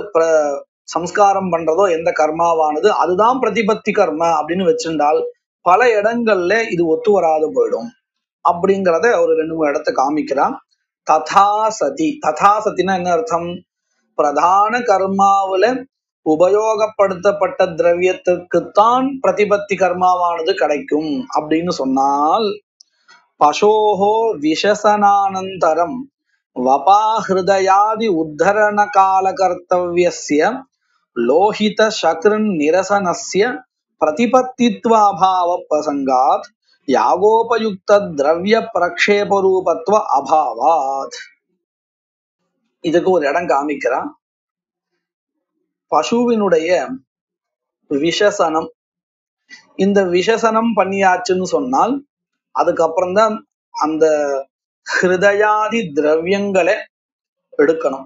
S1: சம்ஸ்காரம் பண்றதோ எந்த கர்மாவானது அதுதான் பிரதிபத்தி கர்மா அப்படின்னு வச்சிருந்தால் பல இடங்கள்ல இது ஒத்து வராது போயிடும் அப்படிங்கிறத ஒரு 2-3 இடத்தை காமிக்கிறான். ததாசதி, ததாசத்தினா என்ன அர்த்தம்? பிரதான கர்மாவில உபயோகப்படுத்தப்பட்ட திரவியத்திற்குத்தான் பிரதிபத்தி கர்மாவானது கிடைக்கும் அப்படின்னு சொன்னால், பசோஹோ விஷசனானந்தரம் வபாஹிருதயாதி உத்தரண கால கர்த்தவ்யஸ்ய லோஹித சக்ரன் நிரசனஸ்ய பிரதிபத்தித்வாபாவ பிரசங்காத் யாகோபயுக்த திரவிய பிரக்ஷேப ரூபத்வ அபாவாத். இதுக்கு ஒரு இடம் காமிக்கிறான். பசுவினுடைய விஷசனம், இந்த விஷசனம் பண்ணியாச்சுன்னு சொன்னால் அதுக்கப்புறம் தான் அந்த ஹிருதயாதி திரவியங்களை எடுக்கணும்.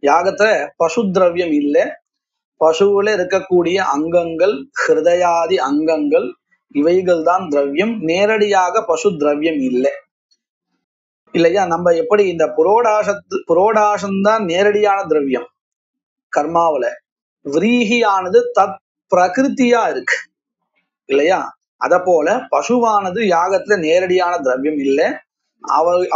S1: யாகத்துல பசு திரவியம் இல்லை, பசுவுல இருக்கக்கூடிய அங்கங்கள், ஹிருதயாதி அங்கங்கள், இவைகள் தான் திரவியம். நேரடியாக பசு திரவியம் இல்லை இல்லையா? நம்ம எப்படி இந்த புரோடாசம்தான் நேரடியான திரவியம் கர்மாவில, விரீஹியானது தத் பிரகிருத்தியா இருக்கு இல்லையா? அத போல பசுவானது யாகத்துல நேரடியான திரவியம் இல்லை.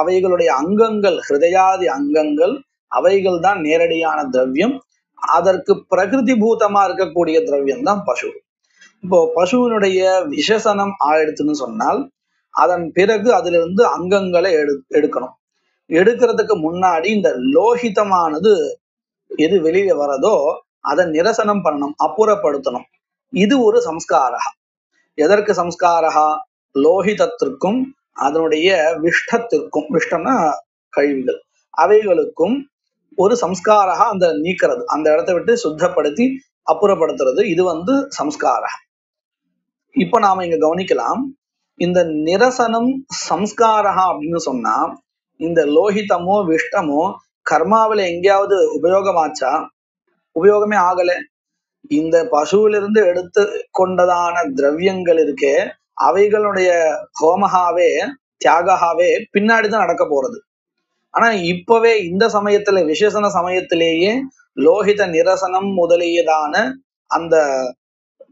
S1: அவைகளுடைய அங்கங்கள், ஹிருதயாதி அங்கங்கள், அவைகள் தான் நேரடியான திரவியம். அதற்கு பிரகிருதி பூதமா இருக்கக்கூடிய திரவியம் தான் பசு. இப்போ பசுவினுடைய விஷசனம் ஆயிடுச்சுன்னு சொன்னால் அதன் பிறகு அதுல இருந்து அங்கங்களை எடுக்கணும். எடுக்கிறதுக்கு முன்னாடி இந்த லோகிதமானது எது வெளியில வரதோ அதை நிரசனம் பண்ணணும், அப்புறப்படுத்தணும். இது ஒரு சம்ஸ்காரா. எதற்கு சம்ஸ்காரா? லோகிதத்திற்கும் அதனுடைய விஷ்டத்திற்கும், விஷ்டம்னா கழிவுகள், அவைகளுக்கும் ஒரு சம்ஸ்காரா அந்த நீக்கிறது, அந்த இடத்தை விட்டு சுத்தப்படுத்தி அப்புறப்படுத்துறது. இது சம்ஸ்காரா. இப்ப நாம இங்க கவனிக்கலாம், இந்த நிரசனம் சம்ஸ்காரா அப்படின்னு சொன்னா இந்த லோகிதமோ விஷ்டமோ கர்மாவில எங்கேயாவது உபயோகமாச்சா? உபயோகமே ஆகல. இந்த பசுவிலிருந்து எடுத்து கொண்டதான திரவியங்கள் இருக்கே, அவைகளுடைய ஹோமகாவே தியாகாவே பின்னாடிதான் நடக்க போறது. ஆனா இப்பவே இந்த சமயத்துல விசேஷன சமயத்திலேயே லோகித நிரசனம் முதலியதான அந்த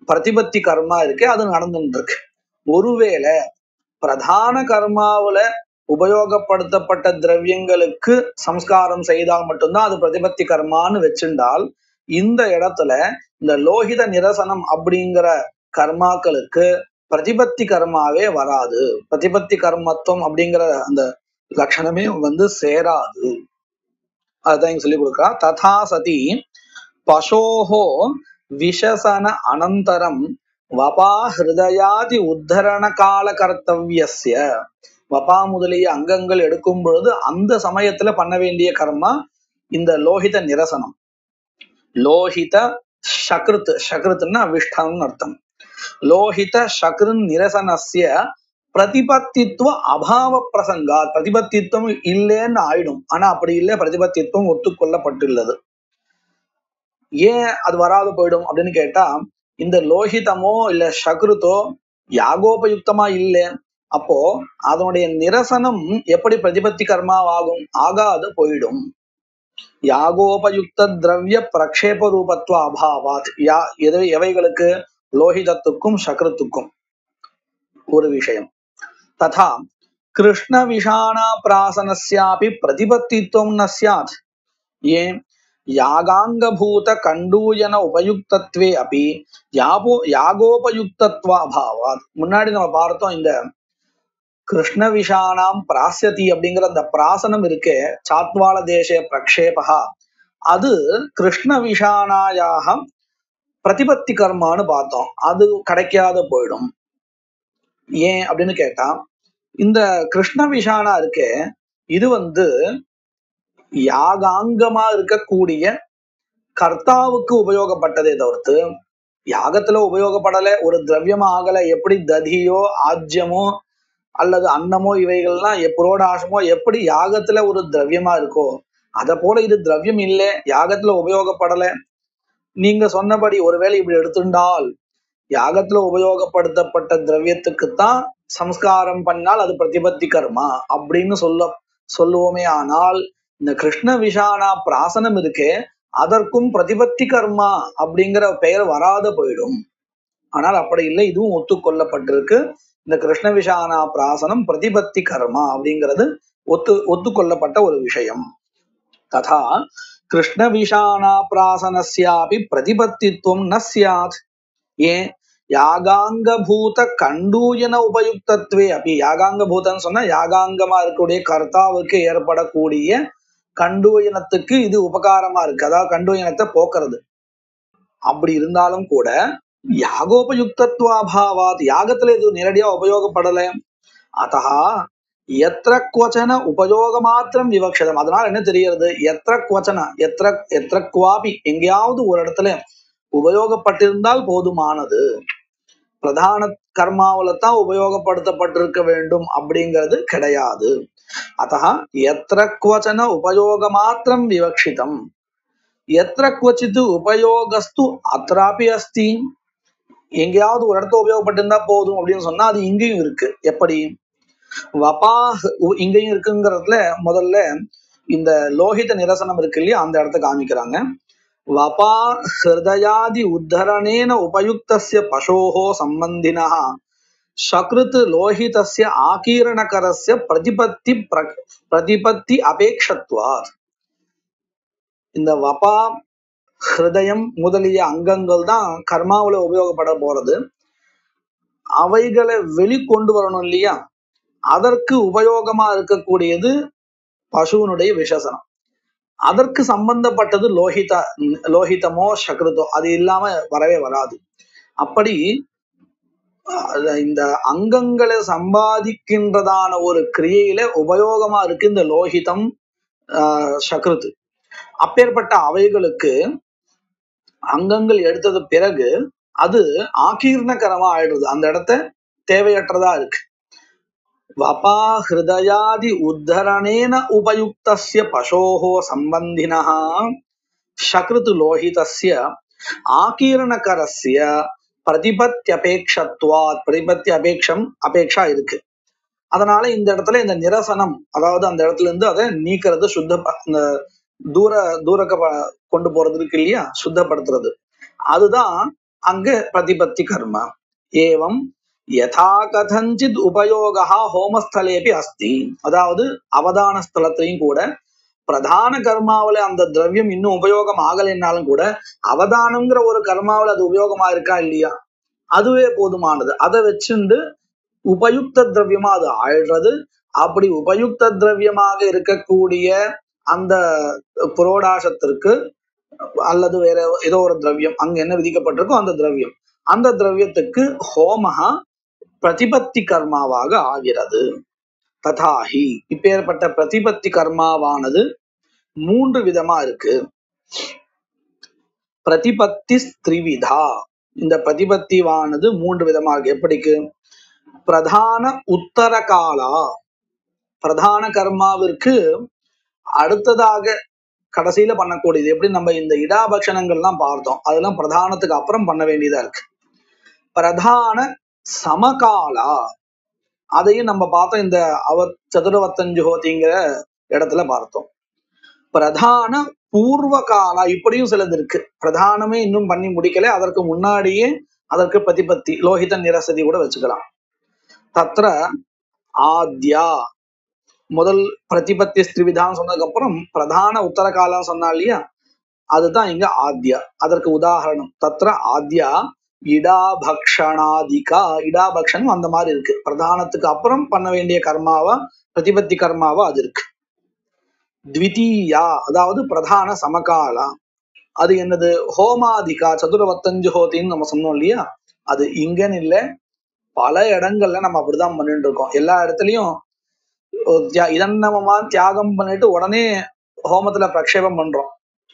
S1: பிரதிபத்தி கர்மா இருக்கே அது நடந்துட்டு இருக்கு. ஒருவேளை பிரதான கர்மாவுல உபயோகப்படுத்தப்பட்ட திரவியங்களுக்கு சம்ஸ்காரம் செய்தால் மட்டும்தான் அது பிரதிபத்தி கர்மான்னு வச்சிருந்தால், இந்த இடத்துல இந்த லோகித நிரசனம் அப்படிங்கிற கர்மாக்களுக்கு பிரதிபத்தி கர்மாவே வராது. பிரதிபத்தி கர்மத்துவம் அப்படிங்கிற அந்த லட்சணமே சேராது. அதுதான் இங்க சொல்லி கொடுக்குறா. ததா சதி பசோஹோ விஷசன அனந்தரம் வபா ஹிருதயாதி உத்தரண கால கர்த்தவியஸ்ய. வபா முதலிய அங்கங்கள் எடுக்கும் பொழுது அந்த சமயத்துல பண்ண வேண்டிய கர்மா இந்த லோகித நிரசனம். லோகித சக்ருத், சக்ருத்னா விஷ்டம்னு அர்த்தம். லோகித சக்ருன் நிரசனஸ்ய பிரதிபத்தித்துவ அபாவ பிரசங்கா. பிரதிபத்தித்துவம் இல்லைன்னு ஆயிடும். ஆனா அப்படி இல்லை, பிரதிபத்தித்துவம் ஒத்துக்கொள்ளப்பட்டுள்ளது. ஏன் அது வராது போயிடும் அப்படின்னு கேட்டா, இந்த லோகிதமோ இல்ல சக்ருத்தோ யாகோபயுக்தமா இல்லை. அப்போ அதனுடைய நிரசனம் எப்படி பிரதிபத்தி கர்மாவாகும்? ஆகாது போயிடும். யாகோபயுக்த திரவிய பிரக்ஷேப ரூபத்துவ அபாவாத். எவைகளுக்கு? லோகிதத்துக்கும் சக்ருத்துக்கும். ஒரு விஷயம். ததா கிருஷ்ண விஷாணா பிராசனஸ்யாபி பிரதிபத்தித்துவம் ந ஸ்யாத். ஏன்? யாகாங்கபூத கண்டூயன உபயுக்தத்வே அப்படி யாகோபயுக்தத்வ அபாவாத். முன்னாடி நம்ம பார்த்தோம், இந்த கிருஷ்ண விஷானாம் பிராஸ்யதி அப்படிங்கிற அந்த பிராசனம் இருக்கே, சாத்வால தேசே பிரக்ஷேபா, அது கிருஷ்ண விஷானாயாக பிரதிபத்தி கர்மான்னு பார்த்தோம். அது கிடைக்காத போயிடும். ஏன் அப்படின்னு கேட்டா, இந்த கிருஷ்ண விஷானா இருக்கே, இது யாகாங்கமா இருக்கக்கூடிய கர்த்தாவுக்கு உபயோகப்பட்டதே தவிர்த்து யாகத்துல உபயோகப்படல, ஒரு திரவியமா ஆகல. எப்படி ததியோ ஆஜ்யமோ அல்லது அன்னமோ இவைகள்லாம் புரோடாசமோ எப்படி யாகத்துல ஒரு திரவியமா இருக்கோ, அத போல இது திரவியம் இல்லை, யாகத்துல உபயோகப்படல. நீங்க சொன்னபடி ஒருவேளை இப்படி எடுத்துட்டால் யாகத்துல உபயோகப்படுத்தப்பட்ட திரவியத்துக்குத்தான் சம்ஸ்காரம் பண்ணால் அது பிரதிபத்தி கர்மா அப்படின்னு சொல்லுவோமே. ஆனால் இந்த கிருஷ்ண விஷானா பிராசனம் இருக்கே, அதற்கும் பிரதிபத்தி கர்மா அப்படிங்கிற பெயர் வராத போயிடும். ஆனால் அப்படி இல்லை, இதுவும் ஒத்துக்கொள்ளப்பட்டிருக்கு. இந்த கிருஷ்ண விஷானா பிராசனம் பிரதிபத்தி கர்மா அப்படிங்கிறது ஒத்துக்கொள்ளப்பட்ட ஒரு விஷயம். ததா கிருஷ்ண விஷானா பிராசனஸ்யாபி பிரதிபத்தித்துவம் ந ஸ்யாத். ஏன்? யாகாங்கபூத கண்டூயன உபயுக்தத்வே அப்படி. யாகாங்கபூதன்னு சொன்னா யாகாங்கமா இருக்கக்கூடிய கர்த்தாவுக்கு ஏற்படக்கூடிய கண்டூயனத்துக்கு இது உபகாரமா இருக்கு, அதாவது கண்டூயனத்தை போக்குறது. அப்படி இருந்தாலும் கூட யாகோபயுக்தத்வாபாவாத், யாகத்துல இது நேரடியா உபயோகப்படல. அத்தா எத்திர குவச்சன உபயோக மாத்திரம் விவக்ஷதம். அதனால என்ன தெரிகிறது? எத்திர குவச்சன, எத்திர குவாபி, எங்கேயாவது ஒரு இடத்துல உபயோகப்பட்டிருந்தால் போதுமானது. பிரதான கர்மாவில தான் உபயோகப்படுத்தப்பட்டிருக்க வேண்டும் அப்படிங்கிறது கிடையாது. அத்தः எத்திர குவச்சன உபயோக மாத்திரம் விவக்ஷிதம், எத்திர குவச்சித் உபயோகஸ்து அத்ராபி அஸ்தி. எங்கேயாவது ஒரு இடத்துல உபயோகப்பட்டிருந்தா போதும் அப்படின்னு சொன்னா அது இங்கேயும் இருக்கு. எப்படி? வபா இங்கேயும் இருக்குங்கிறதுல முதல்ல இந்த லோகித நிரசனம் இருக்கு இல்லையா, அந்த இடத்த காமிக்கிறாங்க. வபா ஹிருதயாதி உத்தரணேன உபயுக்தஸ்ய பசோஹோ சம்பந்தினஹ சக்ருத் லோஹிதஸ்ய ஆகீரணகரஸ்ய பிரதிபத்தி அபேக்ஷத்வாத். இந்த வபா ஹிருதயம் முதலிய அங்கங்கள் தான் கர்மாவுல உபயோகப்பட போறது. அவைகளை வெளிக்கொண்டு வரணும் இல்லையா, அதற்கு உபயோகமா இருக்கக்கூடியது பசுவனுடைய விசேஷனம். அதற்கு சம்பந்தப்பட்டது லோஹிதமோ சக்ருதோ, அது இல்லாம வரவே வராது. அப்படி இந்த அங்கங்களை சம்பாதிக்கின்றதான ஒரு கிரியையில உபயோகமா இருக்கு இந்த லோஹிதம் சக்ருத். அப்பேற்பட்ட அவைகளுக்கு அங்கங்கள் எடுத்தது பிறகு அது ஆகீர்ணகரமா ஆயிடுது, அந்த இடத்த தேவையற்றதா இருக்கு. வபா ஹிருதயாதி உத்தரணேன உபயுக்தஸ்ய பசோஹோ சம்பந்தினஹ சக்ருத் லோஹிதஸ்ய ஆகீரணகரஸ்ய பிரதிபத்தியபேக்ஷத்வாத். பிரதிபத்தி அபேக்ஷா இருக்கு. அதனால இந்த இடத்துல இந்த நிரசனம், அதாவது அந்த இடத்துல இருந்து அதை நீக்கிறது, இந்த தூரக்க கொண்டு போறது இருக்கு இல்லையா, சுத்தப்படுத்துறது, அதுதான் அங்க பிரதிபத்தி கர்மா. ஏவம் யதா கதஞ்சித் உபயோகா ஹோமஸ்தலேபி அஸ்தி. அதாவது அவதான ஸ்தலத்தையும் கூட பிரதான கர்மாவில அந்த திரவியம் இன்னும் உபயோகம் ஆகலைன்னாலும் கூட அவதானம்ங்கிற ஒரு கர்மாவில அது உபயோகமா இருக்கா இல்லையா, அதுவே போதுமானது. அதை வச்சுண்டு உபயுக்த திரவியமா அது ஆயிடுறது. அப்படி உபயுக்த திரவியமாக இருக்கக்கூடிய அந்த புரோடாசத்திற்கு அல்லது வேற ஏதோ ஒரு திரவியம் அங்க என்ன விதிக்கப்பட்டிருக்கோ அந்த திரவியத்துக்கு ஹோமஹா பிரதிபத்தி கர்மாவாக ஆகிறது. ததாஹி, இப்பேற்பட்ட பிரதிபத்தி கர்மாவானது 3 விதமா இருக்கு. பிரதிபத்தி த்ரிவிதா. இந்த பிரதிபத்திவானது 3 விதமா இருக்கு. எப்படிக்கு? பிரதான உத்தர காலா, பிரதான கர்மாவிற்கு அடுத்ததாக கடைசியில பண்ணக்கூடியது. எப்படி நம்ம இந்த இடாபக்ஷணங்கள்லாம் பார்த்தோம், அதெல்லாம் பிரதானத்துக்கு அப்புறம் பண்ண வேண்டியதா இருக்கு. பிரதான சமகாலா, அதையும் நம்ம பார்த்தோம், இந்த சதுரவத்தஞ்சு ஹோதிங்கிற இடத்துல பார்த்தோம். பிரதான பூர்வ காலா, இப்படியும் சிலது இருக்கு. பிரதானமே இன்னும் பண்ணி முடிக்கல, அதற்கு முன்னாடியே அதற்கு பிரதிபத்தி லோஹித நிரசதி கூட வச்சுக்கலாம். தத்ர ஆத்யா, முதல் பிரதிபத்தி ஸ்திரிவிதான் சொன்னதுக்கு அப்புறம் பிரதான உத்தர காலம் சொன்னா இல்லையா, அதுதான் இங்க ஆத்யா. அதற்கு உதாரணம் தத்ர ஆத்யா இடாபக்ஷணாதிகா. இடாபக்ஷணம் அந்த மாதிரி இருக்கு, பிரதானத்துக்கு அப்புறம் பண்ண வேண்டிய கர்மாவா பிரதிபத்தி கர்மாவா அது இருக்கு. த்விதீயா, அதாவது பிரதான சமகாலா, அது என்னது? ஹோமாதிகா சதுரவத்தஞ்சு ஹோதின்னு நம்ம சொன்னோம் இல்லையா, அது இங்கன்னு இல்லை, பல இடங்கள்ல நம்ம அப்படிதான் பண்ணிட்டு இருக்கோம். எல்லா இடத்துலயும் இதன்னமா தியாகம் பண்ணிட்டு உடனே ஹோமத்துல பிரக்ஷேபம் பண்றோம்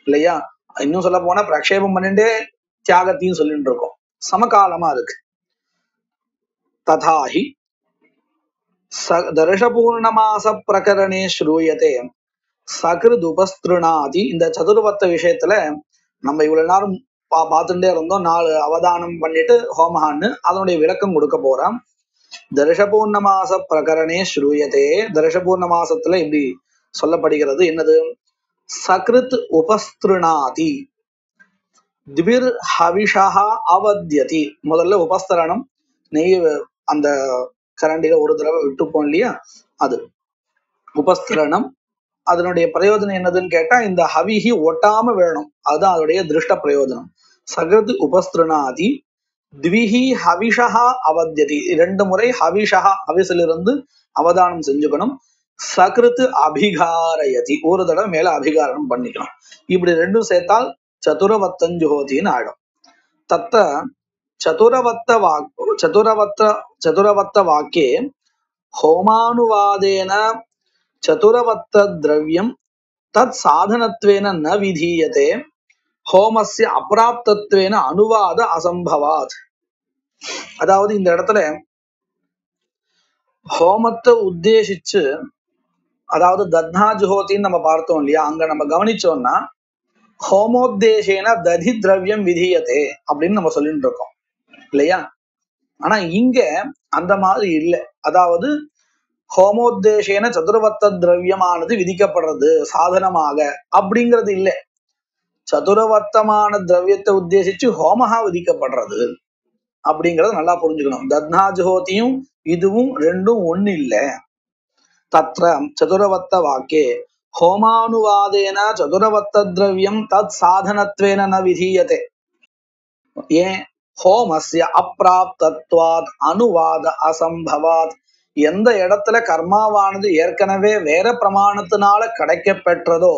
S1: இல்லையா. இன்னும் சொல்ல போனா பிரக்ஷேபம் பண்ணிட்டே தியாகத்தையும் சொல்லிட்டு இருக்கோம். சமகாலமா இருக்கு. ததாஹி தர்ஷபூர்ணமாச பிரகரணே ஸ்ரூயதே சகிருத் உபஸ்திருணாதி. இந்த சதுர்வத்த விஷயத்துல நம்ம இவ்வளவு நேரம் பார்த்துட்டே இருந்தோம். 4 அவதானம் பண்ணிட்டு ஹோமஹான்னு அதனுடைய விளக்கம் கொடுக்க போறான். தர்ஷபூர்ணமாச பிரகரணே ஸ்ரூயதே. தர்ஷபூர்ணமாசத்துல இப்படி சொல்லப்படுகிறது. என்னது? சகிருத் உபஸ்திருணாதி திபிர் ஹவிஷா அவத்யதி. முதல்ல உபஸ்தரணம், நெய் அந்த கரண்டில ஒரு தடவை விட்டுப்போம் இல்லையா, அது உபஸ்திரணம். அதனுடைய பிரயோஜனம் என்னதுன்னு கேட்டா, இந்த ஹவிஹி ஒட்டாம வேணும், அதுதான் அதனுடைய திருஷ்ட பிரயோஜனம். சகிருத் உபஸ்திருணாதி த்விஹி ஹவிஷா அவத்யதி. 2 முறை ஹவிஷா, ஹவிசிலிருந்து அவதானம் செஞ்சுக்கணும். சகிருத் அபிகாரயதி, ஒரு தடவை மேல அபிகாரம் பண்ணிக்கணும். இப்படி 2 சேர்த்தால் சதுரவத்தஞ்சு ஹோதின்னு ஆயிடும். தத்த சதுரவத்த வாக்கியே ஹோமானுவாதேன சதுரவத்த திரவியம் தத் சாதனத்வேன ந விதீயதே ஹோமஸ்ய அப்ராப்தத்வேன அனுவாத அசம்பவாத். அதாவது இந்த இடத்துல ஹோமத்தை உத்தேசிச்சு, அதாவது தத்னா ஜுஹோத்தின்னு நம்ம பார்த்தோம் இல்லையா, அங்க நம்ம கவனிச்சோம்னா ஹோமோத்தேசேன ததி திரவியம் விதீயதே அப்படின்னு நம்ம சொல்லிட்டு இருக்கோம் இல்லையா. ஆனா இங்க அந்த மாதிரி இல்லை. அதாவது ஹோமோத்தேசேன சதுரவத்த திரவியமானது விதிக்கப்படுறது சாதனமாக அப்படிங்கிறது இல்லை. சதுரவத்தமான திரவியத்தை உத்தேசிச்சு ஹோமஹா விதிக்கப்படுறது அப்படிங்கறத நல்லா புரிஞ்சுக்கணும். தத்னா ஜுஹோத்தியும் இதுவும் ரெண்டும் ஒண்ணு இல்லை. தத்ர சதுரவத்த வாக்கே ஹோமானுவாதேன சதுரவத்த திரவியம் தத் சாதனத்வேன ந விதீயதே. ஏன்? ஹோமஸ்ய அப்ராப்தத்வாத் அனுவாத அசம்பவாத். எந்த இடத்துல கர்மாவானது ஏற்கனவே வேற பிரமாணத்தினால கிடைக்க பெற்றதோ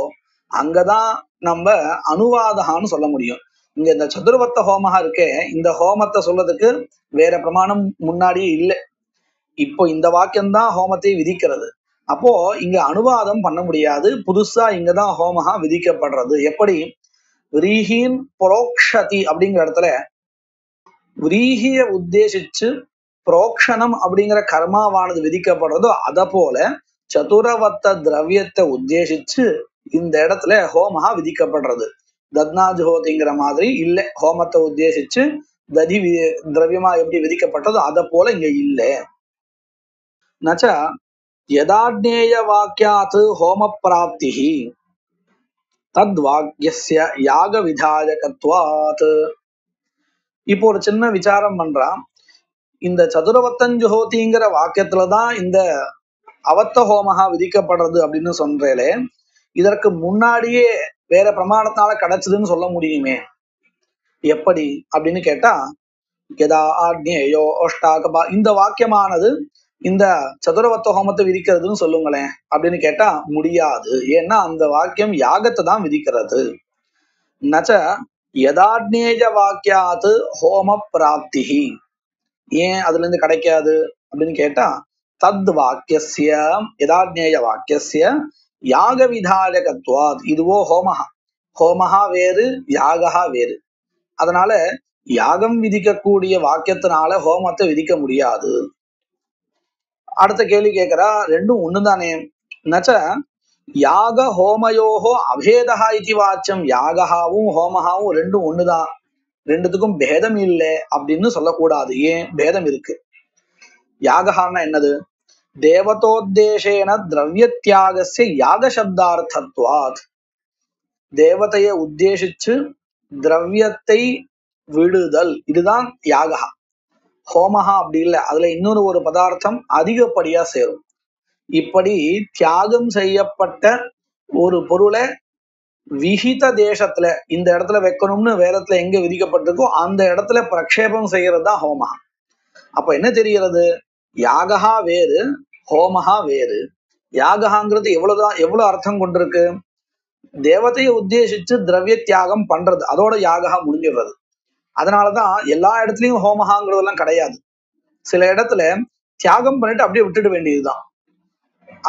S1: அங்கதான் நம்ம அனுவாதகான்னு சொல்ல முடியும். இங்க இந்த சதுர்வத்த ஹோமஹா இருக்கே, இந்த ஹோமத்தை சொல்றதுக்கு வேற பிரமாணம் முன்னாடியே இல்லை. இப்போ இந்த வாக்கியம்தான் ஹோமத்தை விதிக்கிறது. அப்போ இங்க அனுவாதம் பண்ண முடியாது. புதுசா இங்கதான் ஹோமஹா விதிக்கப்படுறது. எப்படி? விரீஹீன் புரோக்ஷதி அப்படிங்கிற இடத்துல விரீகிய உத்தேசிச்சு புரோக்ஷணம் அப்படிங்கிற கர்மாவானது விதிக்கப்படுறதோ அத போல சதுரவத்த திரவியத்தை உத்தேசிச்சு இந்த இடத்துல ஹோமஹா விதிக்கப்படுறது. தத்னாஜுஹோதிங்கிற மாதிரி இல்லை. ஹோமத்தை உத்தேசிச்சு ததி திரவியமா எப்படி விதிக்கப்பட்டதோ அத போல இங்க இல்லை. நச்ச யதாஜ்ஞேய வாக்கியாத் ஹோம பிராப்தி தத் வாக்கியஸ்ய யாக விதாயகத்வாத். இப்போ ஒரு சின்ன விசாரம் பண்றான். இந்த சதுரவத்தஞ்சுஹோதிங்கிற வாக்கியத்துலதான் இந்த அவத்த ஹோமஹா விதிக்கப்படுறது அப்படின்னு சொல்றேலே, இதற்கு முன்னாடியே வேற பிரமாணத்தால கிடைச்சதுன்னு சொல்ல முடியுமே, எப்படி அப்படின்னு கேட்டா, யதா ஆக்ஞேயோ அஷ்டாகபா இந்த வாக்கியமானது இந்த சதுரவத்த ஹோமத்தை விதிக்கிறதுன்னு சொல்லுங்களேன் அப்படின்னு கேட்டா முடியாது. ஏன்னா அந்த வாக்கியம் யாகத்தை தான் விதிக்கிறது. நச்ச யதாஜ்ஞேய வாக்கியாத் ஹோம பிராப்தி. ஏன் அதுல இருந்து கிடைக்காது அப்படின்னு கேட்டா, தத் வாக்கியஸ்ய யதாஜ்ஞேய வாக்கியஸ்ய யாக விதாயகத்வாத். இதுவோ ஹோமஹா, ஹோமஹா வேறு யாகஹா வேறு. அதனால யாகம் விதிக்கக்கூடிய வாக்கியத்தினால ஹோமத்தை விதிக்க முடியாது. அடுத்த கேள்வி கேட்கிறா, ரெண்டும் ஒண்ணுதானே? நச்ச யாக ஹோமயோஹோ அபேதஹா இது வாச்சியம். யாகஹாவும் ஹோமஹாவும் ரெண்டும் ஒண்ணுதான், ரெண்டுத்துக்கும் பேதம் இல்லை அப்படின்னு சொல்லக்கூடாது. ஏன்? பேதம் இருக்கு. யாகஹான்னா என்னது? தேவதோத்தேசேன திரவிய தியாகஸ்ய யாக சப்தார்த்தத்வாத். தேவதையை உத்தேசிச்சு திரவியத்தை விடுதல், இதுதான் யாகஹா. ஹோமஹா அப்படி இல்லை. அதுல இன்னொரு ஒரு பதார்த்தம் அதிகப்படியா சேரும். இப்படி தியாகம் செய்யப்பட்ட ஒரு பொருளை விஹித தேசத்துல இந்த இடத்துல வைக்கணும்னு வேற இடத்துல எங்க விதிக்கப்பட்டிருக்கோ அந்த இடத்துல பிரக்ஷேபம் செய்யறது தான் ஹோமஹா. அப்ப என்ன தெரிகிறது? யாகஹா வேறு, ஹோமஹா வேறு. யாகஹாங்கிறது எவ்வளவு அர்த்தம் கொண்டிருக்கு? தேவதையை உத்தேசிச்சு திரவிய தியாகம் பண்றது, அதோட யாகஹா முடிஞ்சிடுறது. அதனாலதான் எல்லா இடத்துலயும் ஹோமஹாங்கிறதெல்லாம் கிடையாது. சில இடத்துல தியாகம் பண்ணிட்டு அப்படியே விட்டுட வேண்டியதுதான்.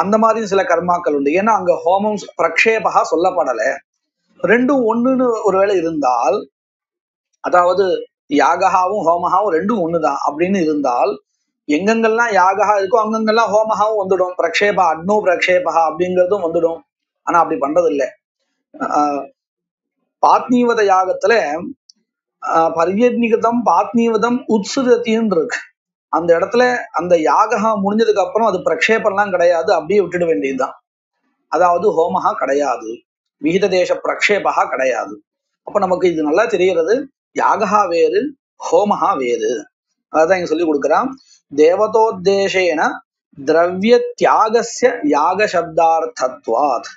S1: அந்த மாதிரி சில கர்மாக்கள் உண்டு. ஏன்னா அங்க ஹோமம் பிரக்ஷேபகா சொல்லப்படல. ரெண்டும் ஒண்ணுன்னு ஒருவேளை இருந்தால், அதாவது யாகஹாவும் ஹோமஹாவும் ரெண்டும் ஒண்ணுதான் அப்படின்னு இருந்தால், எங்கெங்கெல்லாம் யாகஹா இருக்கோ அங்கங்கெல்லாம் ஹோமஹாவும் வந்துடும். பிரக்ஷேபா அக்னோ பிரக்ஷேபகா அப்படிங்கிறதும் வந்துடும். ஆனா அப்படி பண்றது இல்லை. பாத்னீவத யாகத்துல பரியத்னிகதம் பாத்னீவதம் உத்சுதத்தின்னு இருக்கு. அந்த இடத்துல அந்த யாகஹா முடிஞ்சதுக்கு அப்புறம் அது பிரக்ஷேபம்லாம் கிடையாது, அப்படியே விட்டுட வேண்டியதுதான். அதாவது ஹோமஹா கிடையாது, விகித தேச பிரக்ஷேபகா கிடையாது. அப்ப நமக்கு இது நல்லா தெரிகிறது, யாகஹா வேறு, ஹோமஹா வேறு. அதான் இங்க சொல்லி கொடுக்குறான். தேவதோத்தேசேன திரவிய தியாகஸ்ய யாக சப்தார்த்தத்வாத்.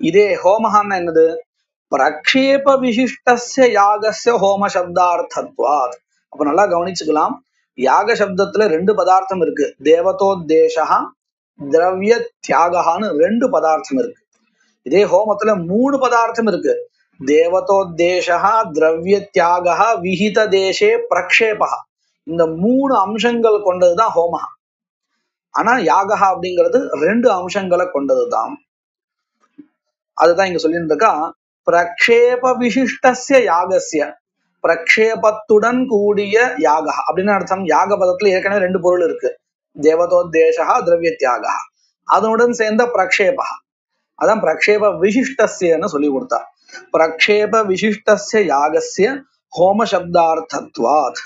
S1: இதே ஹோமஹான்னா என்னது? பிரக்ஷேப விசிஷ்டஸ்ய யாகஸ்ய ஹோம சப்தார்த்தத்வாத். அப்ப நல்லா கவனிச்சுக்கலாம். யாக சப்தத்துல ரெண்டு பதார்த்தம் இருக்கு. தேவதோத்தேசா திரவிய தியாகான்னு ரெண்டு பதார்த்தம் இருக்கு. இதே ஹோமத்துல மூணு பதார்த்தம் இருக்கு. தேவதோத்தேசா திரவிய தியாகா விஹித தேசே பிரக்ஷேபா. இந்த மூணு அம்சங்கள் கொண்டதுதான் ஹோமஹா. ஆனா யாகா அப்படிங்கிறது ரெண்டு அம்சங்களை கொண்டதுதான். அதுதான் இங்க சொல்லிட்டு இருக்கா. பிரக்ஷேப விசிஷ்டஸ்ய யாகஸ்ய, பிரக்ஷேபத்துடன் கூடிய யாகா அப்படின்னு அர்த்தம். யாக பதத்துல ஏற்கனவே ரெண்டு பொருள் இருக்கு, தேவதோத்தேசா திரவிய தியாகா, அதனுடன் சேர்ந்த பிரக்ஷேபா, அதான் பிரக்ஷேப விசிஷ்டஸ்யன்னு சொல்லி கொடுத்தா. பிரக்ஷேப விசிஷ்டஸ்ய யாகஸ்ய ஹோம சப்தார்த்தத்வாத்.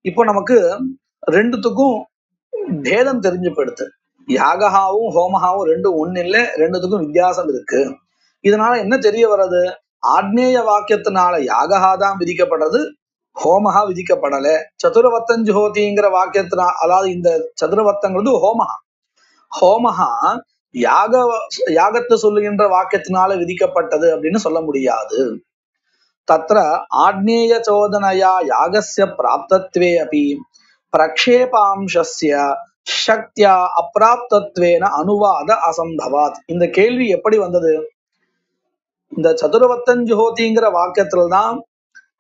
S1: இப்போ நமக்கு ரெண்டுத்துக்கும் பேதம் தெரிஞ்சு போயிடுது. யாகாவும் ஹோமஹாவும் ரெண்டும் ஒண்ணு இல்லை, ரெண்டுத்துக்கும் வித்தியாசம் இருக்கு. இதனால என்ன தெரிய வர்றது? ஆக்னேய வாக்கியத்தினால யாகா தான் விதிக்கப்படுறது, ஹோமஹா விதிக்கப்படல. சதுரவத்தஞ்சுஹோதிங்கிற வாக்கியத்தினா, அதாவது இந்த சதுரவத்தங்கிறது ஹோமஹா. ஹோமஹா யாகத்தை சொல்லுகின்ற வாக்கியத்தினால விதிக்கப்பட்டது அப்படின்னு சொல்ல முடியாது. தத்ர ஆக்னேய சோதனையா யாகஸ்ய பிராப்தத்வே அபி பிரக்ஷேபாம்சஸ்ய சக்தியா அப்பிராப்தத்வேன அனுவாத அசம்பவாத். இந்த கேள்வி எப்படி வந்தது? இந்த சதுரவத்தஞ்சுஹோதிங்கிற வாக்கியத்துலதான்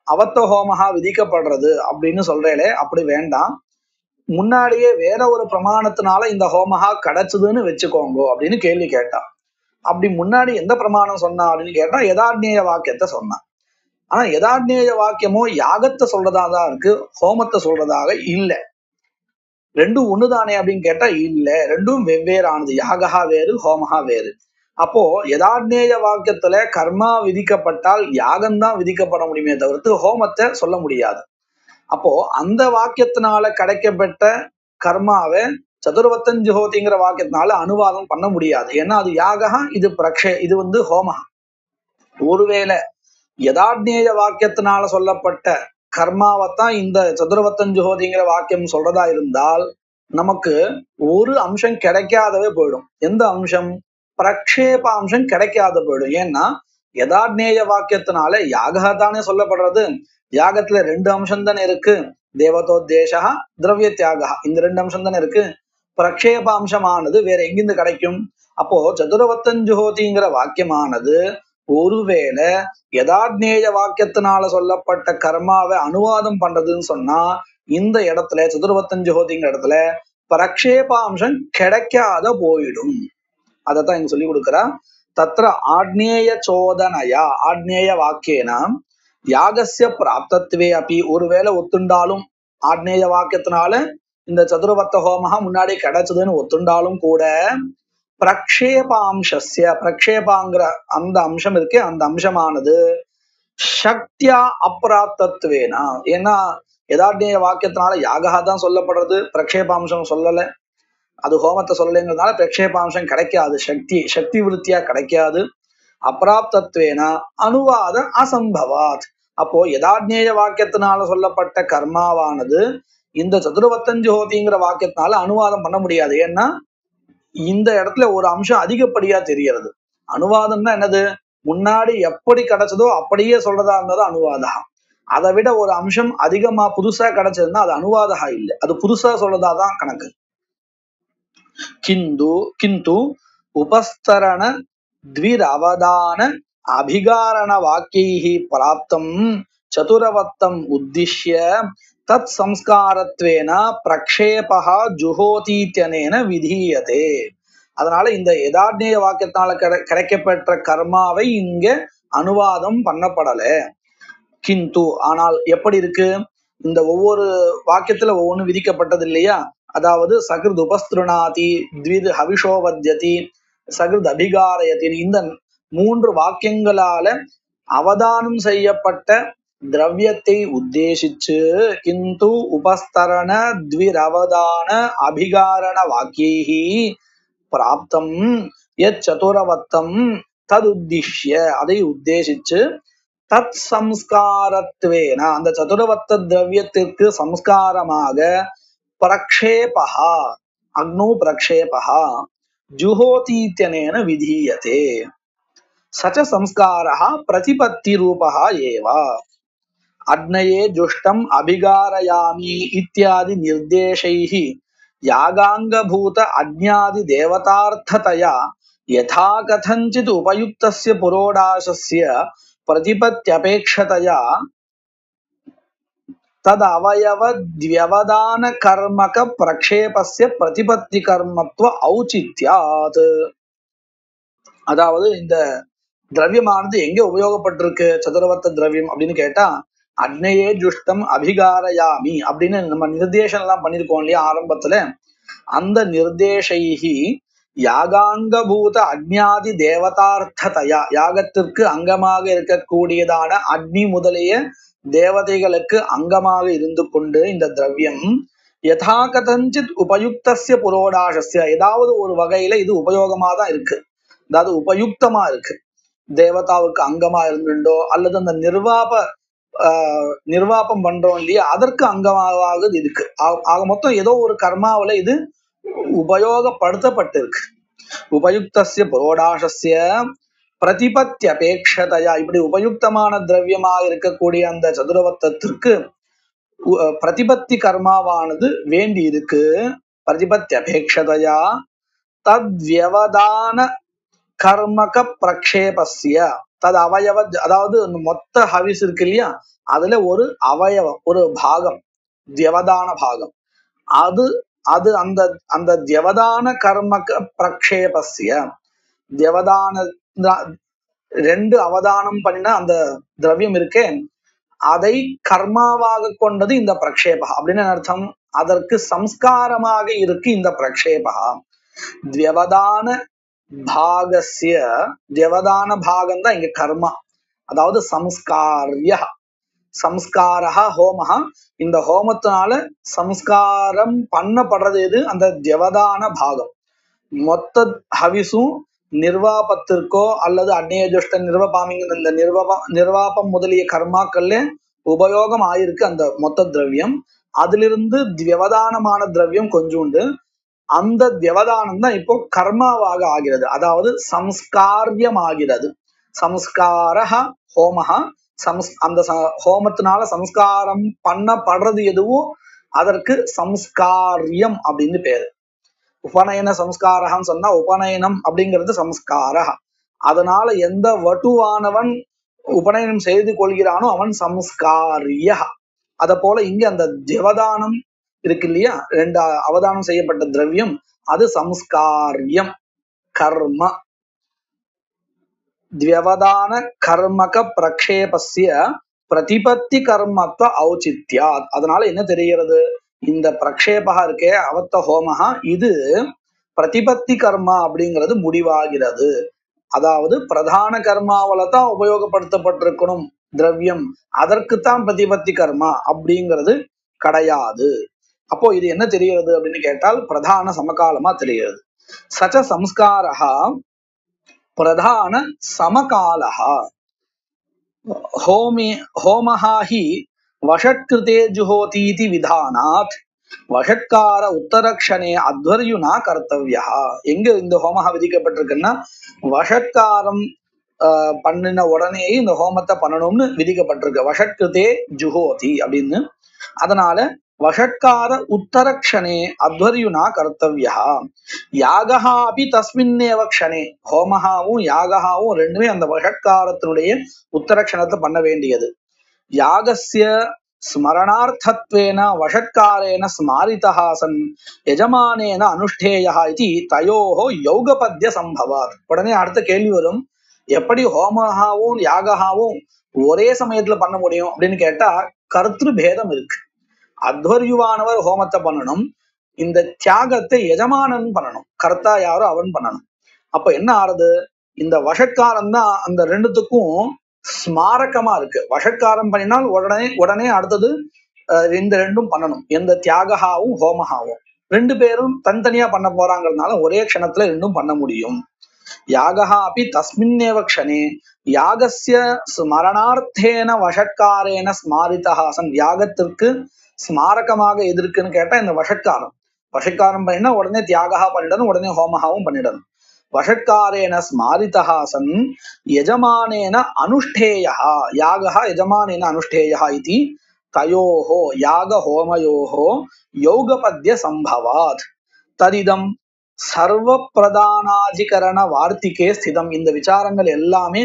S1: அவத்த ஹோமஹா விதிக்கப்படுறது அப்படின்னு சொல்றேளே, அப்படி வேண்டாம். முன்னாடியே வேற ஒரு பிரமாணத்தினால இந்த ஹோமஹா கிடைச்சதுன்னு வச்சுக்கோங்க அப்படின்னு கேள்வி கேட்டான். அப்படி முன்னாடி எந்த பிரமாணம் சொன்னா அப்படின்னு கேட்டா யதாக்னேய வாக்கியத்தை சொன்னான். ஆனா யதாக்னேய வாக்கியமோ யாகத்தை சொல்றதா தான் இருக்கு, ஹோமத்தை சொல்றதாக இல்லை. ரெண்டும் ஒண்ணுதானே அப்படின்னு கேட்டா இல்ல, ரெண்டும் வெவ்வேறானது. யாகா வேறு, ஹோமஹா வேறு. அப்போ யதாக்னேய வாக்கியத்துல கர்மா விதிக்கப்பட்டால் யாகம்தான் விதிக்கப்பட முடியுமே தவிர்த்து ஹோமத்தை சொல்ல முடியாது. அப்போ அந்த வாக்கியத்தினால கிடைக்கப்பட்ட கர்மாவை சதுர்வத்தஞ்சுஹோதிங்கிற வாக்கியத்தினால அனுவாதம் பண்ண முடியாது. ஏன்னா அது யாகா, இது இது ஹோமஹா. ஒருவேளை யதாக்னேய வாக்கியத்தினால சொல்லப்பட்ட கர்மாவைத்தான் இந்த சதுரவத்தஞ்சுஹோதிங்கிற வாக்கியம் சொல்றதா இருந்தால் நமக்கு ஒரு அம்சம் கிடைக்காதவே போயிடும். எந்த அம்சம்? பிரக்ஷேப அம்சம் கிடைக்காத போயிடும். ஏன்னா யதாக்னேய வாக்கியத்தினால யாகா தானே சொல்லப்படுறது. யாகத்துல ரெண்டு அம்சம் தானே இருக்கு, தேவதோத்தேசா திரவிய தியாகா, இந்த ரெண்டு அம்சம் தானே இருக்கு. பிரக்ஷேப அம்சமானது வேற எங்கிருந்து கிடைக்கும்? அப்போ சதுரவத்தஞ்சுஹோதிங்கிற வாக்கியமானது ஒருவேளை யதாக்னேய வாக்கியத்தினால சொல்லப்பட்ட கர்மாவை அனுவாதம் பண்றதுன்னு சொன்னா இந்த இடத்துல சதுர்வத்தஞ்சுஹோதிங்கிற இடத்துல பிரக்ஷேபாம்சம் கிடைக்காத போயிடும். அதைத்தான் இங்க சொல்லி கொடுக்குறா. தத்ர ஆக்னேய சோதனையா, ஆக்னேய வாக்கியனா யாகஸ்ய பிராப்தத்வே அப்படி ஒருவேளை ஒத்துண்டாலும், ஆக்னேய வாக்கியத்தினால இந்த சதுர்வத்த ஹோமஹா முன்னாடி கிடைச்சதுன்னு ஒத்துண்டாலும் கூட பிரக்ஷேபாம்சஸ்ய, பிரக்ஷேபாங்கிற அந்த அம்சம் இருக்கே, அந்த அம்சமானது சக்தியா அப்பிராப்தத்வேனா, ஏன்னா யதாக்னேய வாக்கியத்தினால யாகா தான் சொல்லப்படுறது, பிரக்ஷேபாம்சம் சொல்லலை, அது ஹோமத்தை சொல்லலைங்கிறதுனால பிரக்ஷேபாம்சம் கிடைக்காது, சக்தி விருத்தியா கிடைக்காது. அப்பிராப்தத்வேனா அனுவாத அசம்பவாத். அப்போ யதாக்னேய வாக்கியத்தினால சொல்லப்பட்ட கர்மாவானது இந்த சதுரவத்தஞ்சுஹோதிங்கிற வாக்கியத்தினால அனுவாதம் பண்ண முடியாது. ஏன்னா இந்த இடத்துல ஒரு அம்சம் அதிகப்படியா தெரியறது. அனுவாதம்னா என்னது? முன்னாடி எப்படி கிடைச்சதோ அப்படியே சொல்றதா இருந்தது அனுவாதா. அதை விட ஒரு அம்சம் அதிகமா புதுசா கிடைச்சதுன்னா அது அனுவாதா இல்லை, அது புதுசா சொல்றதாதான் கணக்கு. கிந்து உபஸ்தரண द्विरवदान अभिगारण वाक्यैः प्राप्तं चतुरवत्तम् उद्दिश्य तत् संस्कारत्वेन प्रक्षेपः जुहोतीत्यनेन विधीयते. அதனால இந்த யதாக்னேய வாக்கியத்தினால கிடைக்கப்பெற்ற கர்மாவை இங்க அனுவாதம் பண்ணப்படல. கிந்து ஆனால் எப்படி இருக்கு? இந்த ஒவ்வொரு வாக்கியத்துல ஒவ்வொன்னு விதிக்கப்பட்டது இல்லையா? அதாவது சகிருத் உபஸ்திருணாதி, த்வித் ஹவிஷோவத்யதி, சகிருத் அபிகாரயத்தின், இந்த மூன்று வாக்கியங்களால அவதானம் செய்யப்பட்ட திரவியத்தை உத்தேசிச்சு கிந்து உபஸ்தரண த்விரவதான அபிகாரண வாக்கியைஹி பிராப்தம் யத் சதுரவத்தம் தது உத்திஷ்ய, அதை உத்தேசிச்சு தத் சம்ஸ்காரத்வேன, அந்த சதுரவத்த திரவியத்திற்கு சம்ஸ்காரமாக பிரக்ஷேபஹா, அக்னோ பிரக்ஷேபஹா ஜுஹோதீத்யனேன விதீயதே. சச்ச சம்ஸ்காரः பிரதிபத்திரூபः ஏவ. அக்னயே ஜுஷ்டம் அபிகாரயாமி இத்யாதி நிர்தேசைः யாகாங்கபூத அஜ்ஞாதி தேவதார்த்ததயா யதா கதஞ்சித் உபயுக்தஸ்ய புரோடாசஸ்ய பிரதிபத்யபேக்ஷதயா தத் அவயவ தியவதான கர்மக பிரக்ஷேபஸ்ய பிரதிபத்தி கர்மத்துவ ஔச்சித்யாத். அதாவது இந்த திரவியமானது எங்க உபயோகப்பட்டிருக்கு சதுரவர்த்த திரவியம் அப்படின்னு கேட்டா, அக்னேயே ஜுஷ்டம் அபிகாரயாமி அப்படின்னு நம்ம நிர்தேசம் எல்லாம் பண்ணிருக்கோம் இல்லையா ஆரம்பத்துல. அந்த நிர்தேசைஹி யாகாங்கபூத அக்ஞாதி தேவதார்த்ததயா, யாகத்திற்கு அங்கமாக இருக்கக்கூடியதான அக்னி முதலிய தேவதைகளுக்கு அங்கமாக இருந்து கொண்டு இந்த திரவியம் யதா கதஞ்சித் உபயுக்தஸ்ய புரோடாசஸ்ய, ஏதாவது ஒரு வகையில இது உபயோகமா தான் இருக்கு, அதாவது உபயுக்தமா இருக்கு. தேவதாவுக்கு அங்கமா இருந்துட்டோ அல்லது அந்த நிர்வாபம் பண்றோம் இல்லையா அதற்கு அங்கமாக இருக்கு. ஆக மொத்தம் ஏதோ ஒரு கர்மாவில இது உபயோகப்படுத்தப்பட்டிருக்கு. உபயுக்தஸ்ய புரோடாசஸ்ய பிரதிபத்தி அபேட்சதையா, இப்படி உபயுக்தமான திரவியமாக இருக்கக்கூடிய அந்த சதுரவர்த்தத்திற்கு பிரதிபத்தி கர்மாவானது வேண்டி இருக்கு. பிரதிபத்தி அபேட்சதையா தத்வியவதான கர்மக பிரக்ஷேபஸ்ய தது அவயவ, அதாவது மொத்த ஹவிஸ் இருக்கு இல்லையா அதுல ஒரு அவயவம், ஒரு பாகம், தியவதான பாகம், அது அது அந்த அந்த தியவதான கர்மக பிரக்ஷேபஸ்ய, தியவதான ரெண்டு அவதானம் பண்ணின அந்த திரவியம் இருக்கே அதை கர்மாவாக கொண்டது இந்த பிரக்ஷேபா அப்படின்னு அர்த்தம். அதற்கு சம்ஸ்காரமாக இருக்கு இந்த பிரக்ஷேபா. தியவதான பாகஸ்ய, தியவதான பாகம் தான் இங்க கர்மா, அதாவது சம்ஸ்காரிய, சம்ஸ்காரா ஹோமஹா, இந்த ஹோமத்தினால சம்ஸ்காரம் பண்ணப்படுறது எது, அந்த தியவதான பாகம். மொத்த ஹவிசும் நிர்வாபத்திற்கோ அல்லது அந்நேஜுஷ்ட நிர்வபாமிங்க இந்த நிர்வாபம் முதலிய கர்மாக்கள்ல உபயோகம் ஆயிருக்கு அந்த மொத்த திரவியம். அதிலிருந்து தியவதானமான திரவியம் கொஞ்சோண்டு, அந்த தியவதானம் தான் இப்போ கர்மாவாக ஆகிறது, அதாவது சம்ஸ்காரியம் ஆகிறது. சம்ஸ்காரஹ ஹோமஹா, அந்த ஹோமத்தினால சம்ஸ்காரம் பண்ணப்படுறது எதுவும் அதற்கு சம்ஸ்காரியம் அப்படின்னு பேரு. உபநயன சம்ஸ்காரஹான்னு சொன்னா உபநயனம் அப்படிங்கிறது சம்ஸ்காரஹ. அதனால எந்த வட்டுவானவன் உபநயனம் செய்து கொள்கிறானோ அவன் சம்ஸ்காரிய. அத போல இங்க அந்த தியவதானம் இருக்கு இல்லையா, ரெண்டு அவதானம் செய்யப்பட்ட திரவியம் அது சம்ஸ்காரியம் கர்ம. தியவதான கர்மக பிரக்ஷேபஸ்ய பிரதிபத்தி கர்மத்துவ ஔச்சித்யா. அதனால என்ன தெரிகிறது, இந்த பிரக்ஷேபா இருக்கே அவத்த ஹோமஹா இது பிரதிபத்தி கர்மா அப்படிங்கிறது முடிவாகிறது. அதாவது பிரதான கர்மாவில தான் உபயோகப்படுத்தப்பட்டிருக்கணும் திரவியம், அதற்குத்தான் பிரதிபத்தி கர்மா அப்படிங்கிறது கிடையாது. அப்போ இது என்ன தெரிகிறது அப்படின்னு கேட்டால் பிரதான சமகாலமா தெரிகிறது. சச்ச சம்ஸ்காரஹா பிரதான சமகாலஹா ஹோமஹா ஹி வஷட்கிருதே ஜுஹோதீதி விதானாத் வஷட்கார உத்தரக்ஷணே அத்வர்யுனா கர்த்தவ்யா. எங்க இந்த ஹோமஹா விதிக்கப்பட்டிருக்குன்னா வஷட்காரம் பண்ணின உடனே இந்த ஹோமத்தை பண்ணணும்னு விதிக்கப்பட்டிருக்கு. வஷட்கிருதே ஜுஹோதி அப்படின்னு. அதனால வஷட்கார உத்தரக்ஷணே அத்வர்யுனா கர்த்தவ்யா. யாகஹா அபி தஸ்மின்னேவ க்ஷணே, ஹோமஹாவும் யாகஹாவும் ரெண்டுமே அந்த வஷட்காரத்தினுடைய உத்தரக்ஷணத்தை பண்ண வேண்டியது. யாகஸ்ய ஸ்மரணார்த்தத்வேன வஷட்காரேன ஸ்மாரிதஹா சன் யஜமானேன அனுஷ்டேயா இது தயோஹோ யோகபத்ய சம்பவாத். உடனே அடுத்த கேள்வி வரும், எப்படி ஹோமஹாவும் யாகஹாவும் ஒரே சமயத்துல பண்ண முடியும் அப்படின்னு கேட்டா கர்த்திரு பேதம் இருக்கு. அத்வர்யுவானவர் ஹோமத்தை பண்ணணும், இந்த தியாகத்தை எஜமானன் பண்ணணும், கர்த்தா யாரோ அவன் பண்ணணும். அப்ப என்ன ஆறுது, இந்த வஷட்காரம் தான் அந்த ரெண்டுத்துக்கும் ஸ்மாரகமா இருக்கு. வஷட்காரம் பண்ணினால் உடனே அடுத்தது இந்த ரெண்டும் பண்ணணும். எந்த தியாகஹாவும் ஹோமஹாவும் ரெண்டு பேரும் தனித்தனியா பண்ண போறாங்கிறதுனால ஒரே க்ஷணத்துல ரெண்டும் பண்ண முடியும். யாகஹா அப்படி தஸ்மின்னேவ க்ஷணே யாகஸ்ய ஸ்மரணார்த்தேன வஷட்காரேன ஸ்மாரிதஹா சன். யாகத்திற்கு ஸ்மாரகமாக எது இருக்குன்னு கேட்டா இந்த வஷட்காரம். வஷட்காரம் பண்ணினா உடனே தியாகஹா பண்ணிடணும், உடனே ஹோமஹாவும் பண்ணிடணும். வஷட்காரேன ஸ்மாரிதஹா சன் யஜமானேன அனுஷ்டேயா, யாகஹ யஜமானேன அனுஷ்டேயா இதி தயோஹோ யாக ஹோமயோஹோ யோகபத்ய சம்பவாத். தரிதம் சர்வ பிரதானாதிகரண வார்த்திகே ஸ்திதம். இந்த விசாரங்கள் எல்லாமே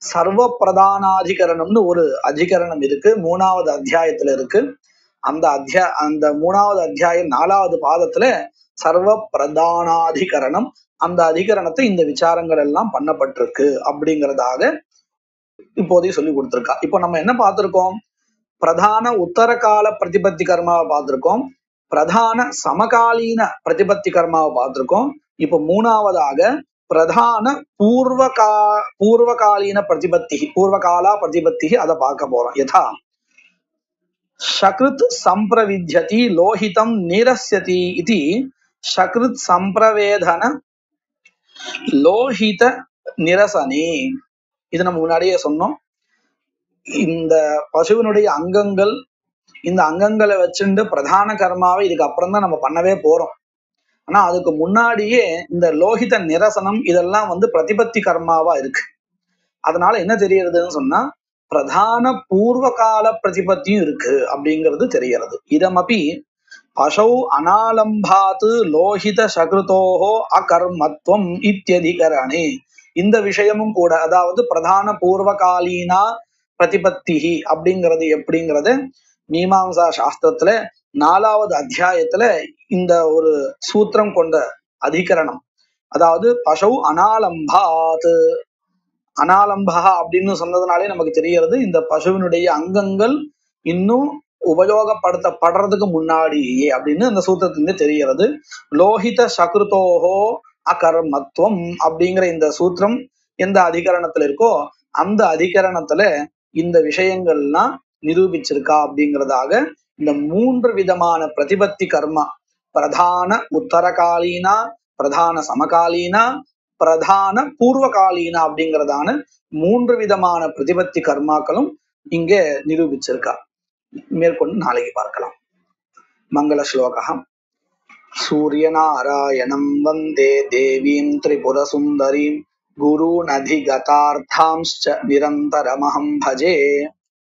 S1: சர்வ பிரதானாதிகரணம்னு ஒரு அதிகரணம் இருக்கு, 3வது அத்தியாயத்துல இருக்கு. அந்த 3வது அத்தியாயம் 4வது பாதத்துல சர்வ பிரதானாதிகரணம், அந்த அதிகரணத்தை இந்த விசாரங்கள் எல்லாம் பண்ணப்பட்டிருக்கு அப்படிங்கிறதாக இப்போதைக்கு சொல்லி கொடுத்திருக்கா. இப்போ நம்ம என்ன பார்த்திருக்கோம்? பிரதான உத்தரகால பிரதிபத்தி கர்மாவை பார்த்திருக்கோம், பிரதான சமகாலீன பிரதிபத்தி கர்மாவை பார்த்திருக்கோம். இப்ப 3வதாக பிரதான பூர்வகாலீன பிரதிபத்தி, பூர்வகாலா பிரதிபத்தி, அதை பார்க்க போறோம். யதா சக்ருத் சம்பிரவித்யதி லோஹிதம் நிரஸ்யதி இது சக்ருத் சம்பிரவேதன லோஹித நிரசனே. இது நம்ம முன்னாடியே சொன்னோம். இந்த பசுவினுடைய அங்கங்கள், இந்த அங்கங்களை வச்சுட்டு பிரதான கர்மாவை இதுக்கு அப்புறம் தான் நம்ம பண்ணவே போறோம். ஆனா அதுக்கு முன்னாடியே இந்த லோகித நிரசனம் இதெல்லாம் பிரதிபத்தி கர்மாவா இருக்கு. அதனால என்ன தெரியறதுன்னு சொன்னா பிரதான பூர்வகால பிரதிபத்தியும் இருக்கு அப்படிங்கிறது தெரியறது. இதமபி பசௌ அனாலம்பாத்து லோஹித சகிருதோஹோ அகர்மத்வம் இத்தியதிகரணே. இந்த விஷயமும் கூட, அதாவது பிரதான பூர்வகாலீனா பிரதிபத்தி அப்படிங்கிறது எப்படிங்கிறத மீமாம்சா சாஸ்திரத்துல 4வது அத்தியாயத்துல இந்த ஒரு சூத்திரம் கொண்ட அதிகரணம், அதாவது பசௌ அனாலம்பாத், அனாலம்பா அப்படின்னு சொன்னதுனாலே நமக்கு தெரியறது இந்த பசுவினுடைய அங்கங்கள் இன்னும் உபயோகப்படுத்தப்படுறதுக்கு முன்னாடியே அப்படின்னு அந்த சூத்திரத்திலிருந்து தெரியறது. லோஹித சக்ருதோஹோ அகர்மத்துவம் அப்படிங்கிற இந்த சூத்திரம் எந்த அதிகரணத்துல இருக்கோ அந்த அதிகரணத்துல இந்த விஷயங்கள்லாம் நிரூபிச்சிருக்கா அப்படிங்கிறதாக இந்த 3 விதமான பிரதிபத்தி கர்மா, பிரதான உத்தரகாலீனா, பிரதான சமகாலீனா, பிரதான பூர்வகாலீனா அப்படிங்கிறதான 3 விதமான பிரதிபத்தி கர்மாக்களும் இங்கே நிரூபிச்சிருக்கா. மேற்கொண்டு நாளைக்கு பார்க்கலாம். மங்கள ஸ்லோகம். சூரியநாராயணம் வந்தே தேவீம் திரிபுர சுந்தரீம் குருநதிகதார்த்தாம்ச்ச நிரந்தரமஹம் பஜே.